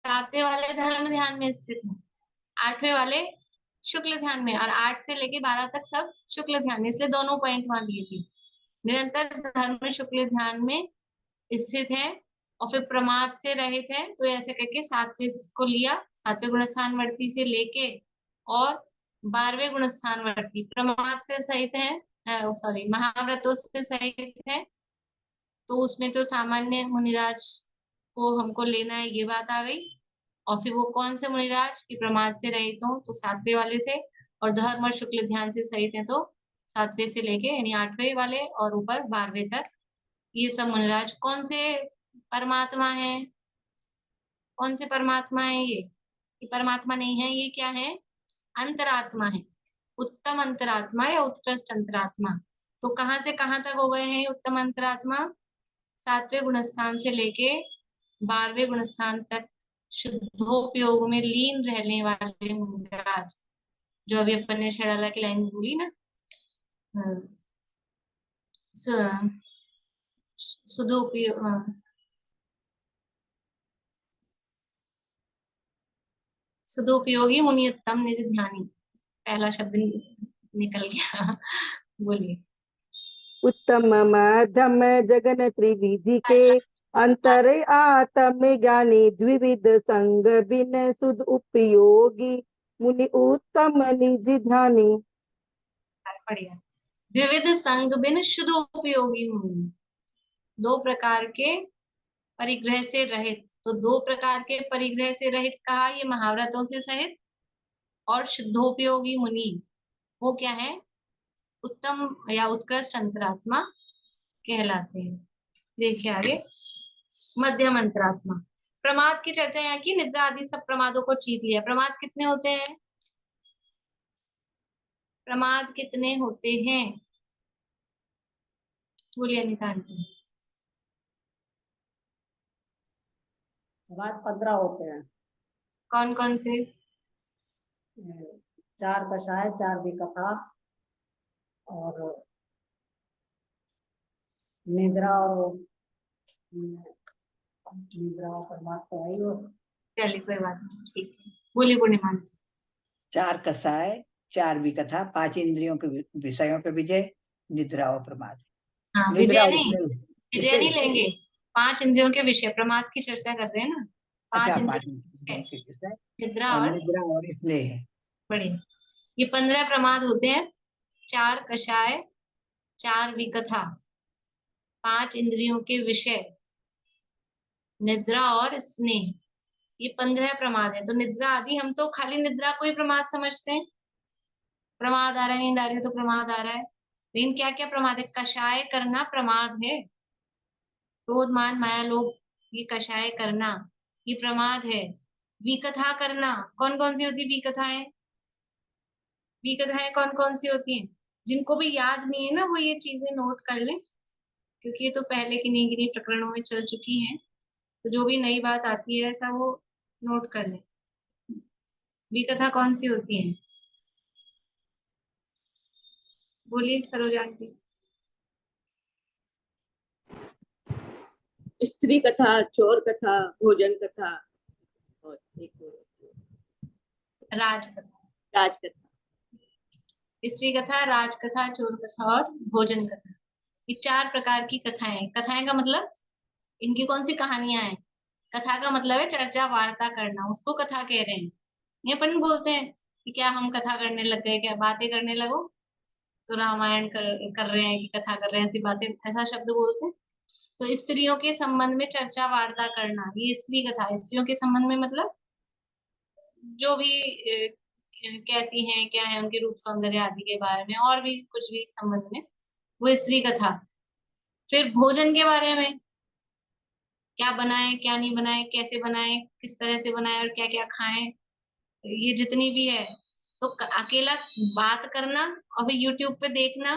सातवें वाले धर्म ध्यान में स्थित है, आठवें वाले शुक्ल ध्यान में, और 8 से लेके 12 तक सब शुक्ल ध्यान, इसलिए दोनों पॉइंट वहां दिए थे। निरंतर धर्म शुक्ल ध्यान में स्थित है और फिर प्रमाद से रहित है। तो ऐसे करके सातवें को लिया, सातवें गुण स्थानवर्ती से लेके और 12वें गुण स्थानवर्ती प्रमाद से सहित है, सॉरी महाव्रतों से सहित है। तो उसमें तो सामान्य मुनिराज को हमको लेना है, ये बात आ गई। और फिर वो कौन से मुनिराज की प्रमाद से रहित हो, तो सातवें वाले से, और धर्म और शुक्ल ध्यान से सहित है तो सातवें से लेके यानी 8वें वाले और ऊपर 12वें तक। ये सब मुनिराज कौन से परमात्मा है? कौन से परमात्मा है ये परमात्मा नहीं है, ये क्या है? अंतरात्मा है। उत्तम अंतरात्मा या उत्कृष्ट अंतरात्मा। तो कहाँ से कहाँ तक हो गए हैं उत्तम अंतरात्मा? सातवें गुणस्थान से लेके 12वें गुणस्थान तक शुद्धोपयोग में लीन रहने वाले मुनिराज, जो अभी अपन ने शैलाला की लाइन बोली ना, शुद्धोपयोग, शुद्धोपयोगी मुनियतम निज ध्यानी। पहला शब्द निकल गया। बोलिए। उत्तम मध्यम जगन त्रिविधि के अंतर आत्म ज्ञानी द्विविध संग बिन सुध उपयोगी मुनि उत्तम निज ध्यानी। बढ़िया। द्विविध संग बिन शुद्ध उपयोगी मुनि, दो प्रकार के परिग्रह से रहित। तो दो प्रकार के परिग्रह से रहित कहा, ये महाव्रतों से सहित, और शुद्धोपयोगी मुनि वो क्या है? उत्तम या उत्कृष्ट अंतरात्मा कहलाते हैं। देखिए आगे, मध्यम अंतरात्मा। प्रमाद की चर्चा यहाँ की, निद्रा आदि सब प्रमादों को जीत लिया। प्रमाद कितने होते हैं? प्रमाद कितने होते हैं? बोलिए अनिता आंटी। प्रमाद 15 होते हैं। कौन कौन से? 4 कषाय, 4 विकथा और निद्रा और प्रमाद तो है ही वो। चलिए कोई बात नहीं, ठीक है। बोलिए पूर्णिमा आंटी। 4 कषाय, 4 विकथा, 5 इंद्रियों के विषयों पे विजय, निद्रा और प्रमाद। हाँ, निद्रा विजय नहीं, विजय नहीं इसमें लेंगे। 5 इंद्रियों के विषय, प्रमाद की चर्चा कर रहे हैं ना। 5 अच्छा, 5 इंद्रियों इंद्रियों के विषय निद्रा और और निद्रा और स्नेह। बढ़िया। ये 15 प्रमाद होते हैं। 4 कषाय, 4 विकथा, 5 इंद्रियों के विषय, निद्रा और स्नेह, ये 15 प्रमाद है। तो निद्रा आदि, हम तो खाली निद्रा को ही प्रमाद समझते हैं। प्रमाद आ रहा है, नींद आ रही है तो प्रमाद आ रहा है। लेकिन क्या क्या प्रमाद है? कषाय करना प्रमाद है। क्रोध मान माया लोभ, ये कषाय करना, ये प्रमाद है। विकथा करना, कौन कौन सी होती है विकथाएं? विकथाएं कौन कौन सी होती हैं? जिनको भी याद नहीं है ना, वो ये चीजें नोट कर लें, क्योंकि ये तो पहले की नहीं गिनी प्रकरणों में चल चुकी हैं। तो जो भी नई बात आती है ऐसा वो नोट कर लें। विकथा कौन सी होती है? बोलिए सरोजा आंटी। स्त्री कथा, चोर कथा, भोजन कथा और एक और राजकथा। राजकथा। स्त्री कथा, राजकथा, चोर कथा और भोजन कथा, ये 4 प्रकार की कथाएं। कथाएं का मतलब इनकी कौन सी कहानियां हैं? कथा का मतलब है चर्चा वार्ता करना, उसको कथा कह रहे हैं। ये अपन बोलते हैं कि क्या हम कथा करने लग गए, क्या बातें करने लगो, तो रामायण कर रहे हैं कि कथा कर रहे हैं, ऐसी बातें, ऐसा शब्द बोलते हैं। तो स्त्रियों के संबंध में चर्चा वार्ता करना, ये स्त्री कथा। स्त्रियों के संबंध में मतलब जो भी कैसी हैं, क्या है उनके रूप सौंदर्य आदि के बारे में, और भी कुछ भी संबंध में, वो स्त्री कथा। फिर भोजन के बारे में, क्या बनाए क्या नहीं बनाए, कैसे बनाए, किस तरह से बनाए और क्या क्या खाएं, ये जितनी भी है। तो अकेला बात करना और फिर यूट्यूब पे देखना,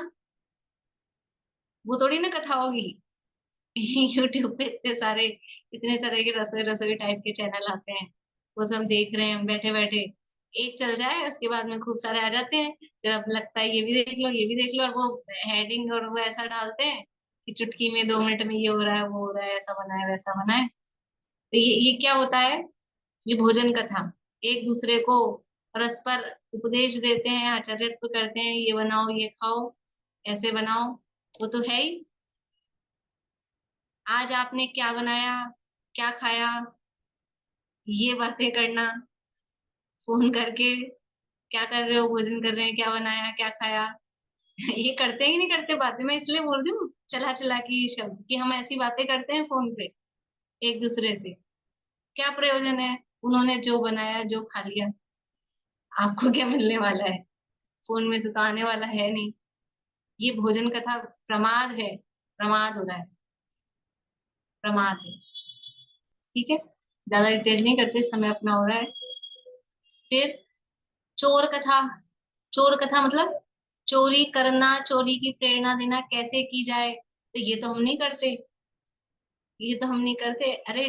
वो थोड़ी ना कथा होगी। यूट्यूब पे इतने सारे, इतने तरह के रसोई रसोई टाइप के चैनल आते हैं, वो सब देख रहे हैं बैठे बैठे। एक चल जाए उसके बाद में खूब सारे आ जाते हैं, फिर अब लगता है ये भी देख लो ये भी देख लो, और वो हेडिंग और वो ऐसा डालते हैं कि चुटकी में 2 मिनट में ये हो रहा है वो हो रहा है, ऐसा बना है वैसा बना है। तो ये क्या होता है? ये भोजन कथा। एक दूसरे को परस्पर उपदेश देते हैं, आचार्यत्व करते हैं, ये बनाओ ये खाओ ऐसे बनाओ, वो तो है ही। आज आपने क्या बनाया, क्या खाया, ये बातें करना फोन करके। क्या कर रहे हो, भोजन कर रहे हैं, क्या बनाया क्या खाया। ये करते हैं कि नहीं करते बातें? मैं इसलिए बोल रही हूँ चला चला की शब्द, कि हम ऐसी बातें करते हैं फोन पे एक दूसरे से। क्या प्रयोजन है? उन्होंने जो बनाया जो खा लिया, आपको क्या मिलने वाला है? फोन में से तो आने वाला है नहीं। ये भोजन कथा प्रमाद है, प्रमाद हो रहा है, प्रमाद है। ठीक है, ज्यादा डिटेल नहीं करते, समय अपना हो रहा है। फिर चोर कथा। चोर कथा मतलब चोरी करना, चोरी की प्रेरणा देना, कैसे की जाए। तो ये तो हम नहीं करते, ये तो हम नहीं करते। अरे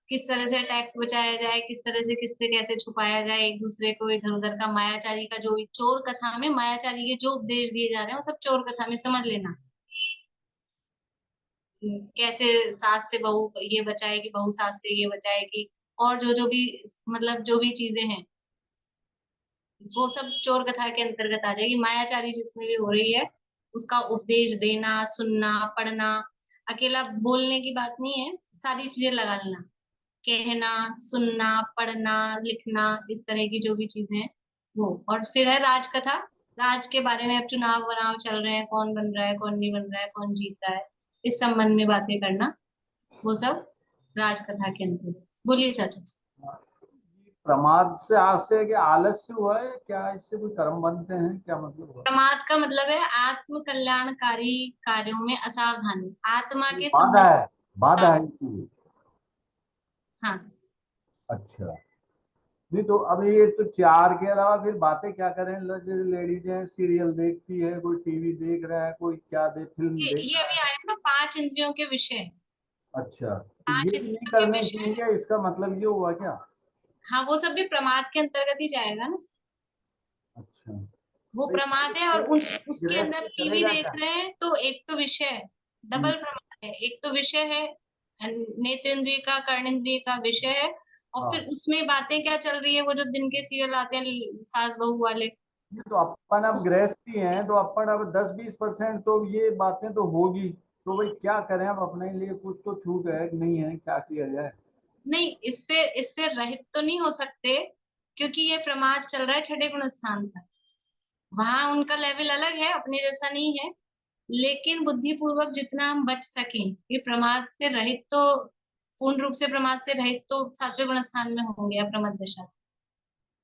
किस तरह से टैक्स बचाया जाए, किस तरह से किससे कैसे छुपाया जाए एक दूसरे को, इधर उधर का, मायाचारी का जो भी चोर कथा में मायाचारी के जो उपदेश दिए जा रहे हैं वो सब चोर कथा में समझ लेना। कैसे सास से बहू ये बचाएगी, बहू सास से ये बचाएगी, और जो जो भी मतलब जो भी चीजें हैं वो सब चोर कथा के अंतर्गत आ जाएगी। मायाचारी जिसमें भी हो रही है उसका उपदेश देना, सुनना, पढ़ना। अकेला बोलने की बात नहीं है, सारी चीजें लगा लेना, कहना, सुनना, पढ़ना, लिखना, इस तरह की जो भी चीजें हैं वो। और फिर है राजकथा। राज के बारे में, अब चुनाव वनाव चल रहे हैं, कौन बन रहा है कौन नहीं बन रहा है, कौन जीत रहा है, इस संबंध में बातें करना, वो सब राजकथा के अंतर्गत। बोलिए चाचा जी। प्रमाद से आज से कि आलस्य हुआ है क्या, इससे कोई कर्म बनते हैं क्या, मतलब हुआ? प्रमाद का मतलब है आत्म कल्याणकारी कार्यों में असावधानी, आत्मा के बाधा संबंध। है, बाधा है चीज। हाँ, अच्छा, नहीं तो अब ये तो 4 के अलावा फिर बातें क्या करें? जैसे लेडीज हैं सीरियल देखती है, कोई टीवी देख रहा है, कोई क्या फिल्म देख ये रहा अभी आया ना 5 इंद्रियों के विषय। है। अच्छा, तो 5 ये भी नहीं इंद्रियों के करने विषय, चाहिए क्या? इसका मतलब ये हुआ क्या? हाँ वो सब भी प्रमाद के अंतर्गत ही जाएगा ना। अच्छा, वो भाई प्रमाद है और उसके अंदर गृहस्थ टीवी करेगा देख क्या? रहे हैं तो एक तो विषय है, हम्म, डबल प्रमाद है। एक तो विषय है नेत्रेंद्रिय का, कर्णेंद्रिय का विषय है, और फिर हाँ, उसमें बातें क्या चल रही है, वो जो दिन के सीरियल आते हैं सास बहू वाले। ये तो अपन अब उस, गृहस्थी हैं तो अपन अब 10-20% तो ये बातें तो होगी। तो भाई क्या करें? अब अपने लिए कुछ तो छूट है कि नहीं है? क्या किया जाए? नहीं, इससे इससे रहित तो नहीं हो सकते, क्योंकि ये प्रमाद चल रहा है छठे गुण स्थान तक। वहां उनका लेवल अलग है, अपने जैसा नहीं है। लेकिन बुद्धि पूर्वक जितना हम बच सकें, ये प्रमाद से रहित तो, पूर्ण रूप से प्रमाद से रहित तो 7वें गुण स्थान में होंगे अप्रमद दशा।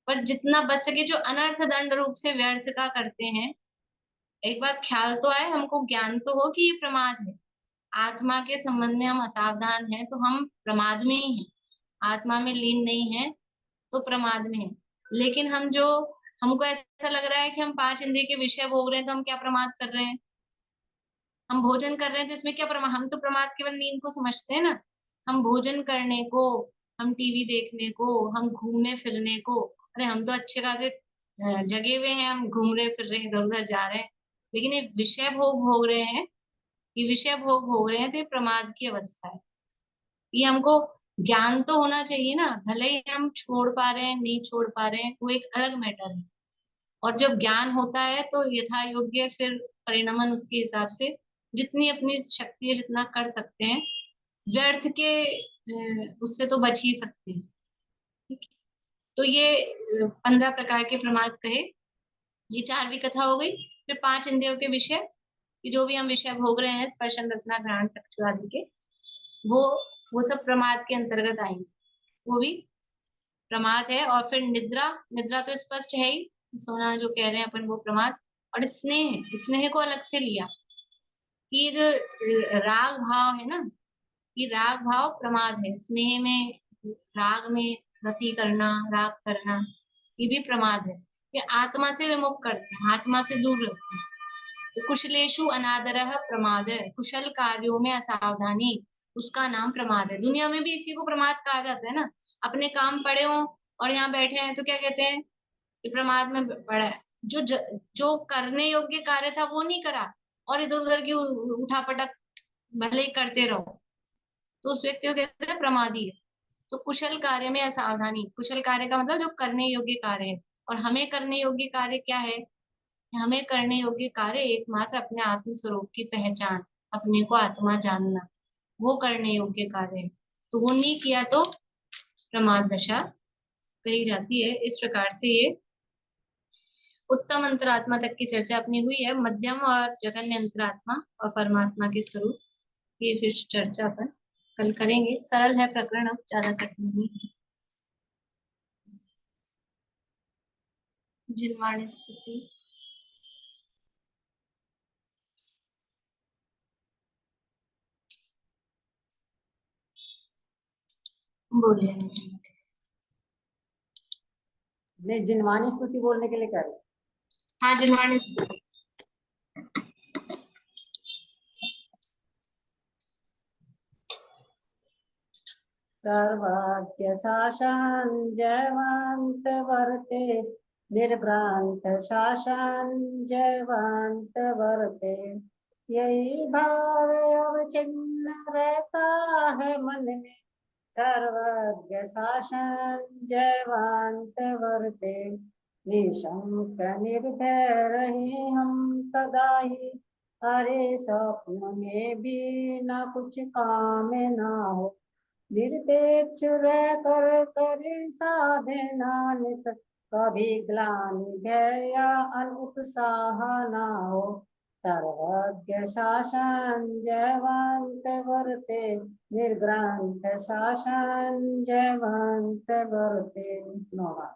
पर जितना बच सके, जो अनर्थ दंड रूप से व्यर्थ का करते हैं, एक बार ख्याल तो आए, हमको ज्ञान तो हो कि ये प्रमाद है। आत्मा के संबंध में हम असावधान हैं तो हम प्रमाद में ही हैं। आत्मा में लीन नहीं है तो प्रमाद में है। लेकिन हम जो, हमको ऐसा लग रहा है कि हम 5 इंद्रिय के विषय भोग रहे हैं, तो हम क्या प्रमाद कर रहे हैं? हम भोजन कर रहे हैं तो इसमें क्या प्रमाद? हम तो प्रमाद केवल नींद को समझते हैं ना। हम भोजन करने को, हम टीवी देखने को, हम घूमने फिरने को, अरे हम तो अच्छे खासे जगे हुए हैं, हम घूम रहे फिर रहे हैं, इधर उधर जा रहे हैं, लेकिन ये विषय भोग भोग रहे हैं। ये विषय भोग भोग रहे हैं तो ये प्रमाद की अवस्था है। ये हमको ज्ञान तो होना चाहिए ना, भले ही हम छोड़ पा रहे हैं नहीं छोड़ पा रहे हैं वो एक अलग मैटर है। और जब ज्ञान होता है तो यथा योग्य फिर परिणमन उसके हिसाब से जितनी अपनी शक्ति है, जितना कर सकते हैं, व्यर्थ के उससे तो बच ही सकते हैं। ठीक है? तो ये 15 प्रकार के प्रमाद कहे। ये 4वीं कथा हो गई। फिर 5 इंद्रियों के विषय, कि जो भी हम विषय भोग रहे हैं, स्पर्शन रसना घ्राण चक्षु आदि के, वो वो सब प्रमाद के अंतर्गत आएंगे। वो भी प्रमाद है। और फिर निद्रा, निद्रा तो स्पष्ट है ही, सोना जो कह रहे हैं अपन वो प्रमाद। और स्नेह, स्नेह को अलग से लिया। फिर राग भाव है ना, ये राग भाव प्रमाद है। स्नेह में, राग में रति करना, राग करना, ये भी प्रमाद है। ये आत्मा से विमुख करते हैं, आत्मा से दूर रखते हैं। तो कुशलेशु अनादरः प्रमाद है, कुशल कार्यों में असावधानी, उसका नाम प्रमाद है। दुनिया में भी इसी को प्रमाद कहा जाता है ना। अपने काम पड़े हो और यहाँ बैठे हैं तो क्या कहते हैं? कि प्रमाद में पड़ा है। जो करने योग्य कार्य था वो नहीं करा, और इधर उधर की उठापटक भले ही करते रहो, तो उस व्यक्ति को कहते हैं प्रमादी है। तो कुशल कार्य में असावधानी, कुशल कार्य का मतलब जो करने योग्य कार्य है। और हमें करने योग्य कार्य क्या है? हमें करने योग्य कार्य एकमात्र अपने आत्म स्वरूप की पहचान, अपने को आत्मा जानना, वो करने योग्य कार्य है। तो वो नहीं किया तो प्रमाद दशा कही जाती है। इस प्रकार से ये उत्तम अंतरात्मा तक की चर्चा अपनी हुई है। मध्यम और जघन्य अंतरात्मा और परमात्मा के स्वरूप की फिर चर्चा अपन कल करेंगे। सरल है प्रकरण, अब ज्यादा कठिन नहीं है। जिनवाणी स्थिति बोलिए। नहीं, जिनवानी स्तुति बोलने के लिए कह रहे। हाँ, जिनवाणी स्थिति। सर्वज्ञ शासन जयवंत वर्ते, निर्भ्रांत शासन जयवंत वर्ते, यही भाव अवचिन्न रहता है मन में, सर्वज्ञ शासन जयवंत वर्ते, निशंक निर्भय रहे हम सदा ही, हरे स्वप्न में भी न कुछ काम ना हो, निरपेक्ष रह कर करे साधना नित, कभी ग्लानि भय या अनुत्साह ना हो, सर्वज्ञ शासन जयवंत वर्ते, निर्ग्रंथ शासन जयवंत वर्ते। नौवा।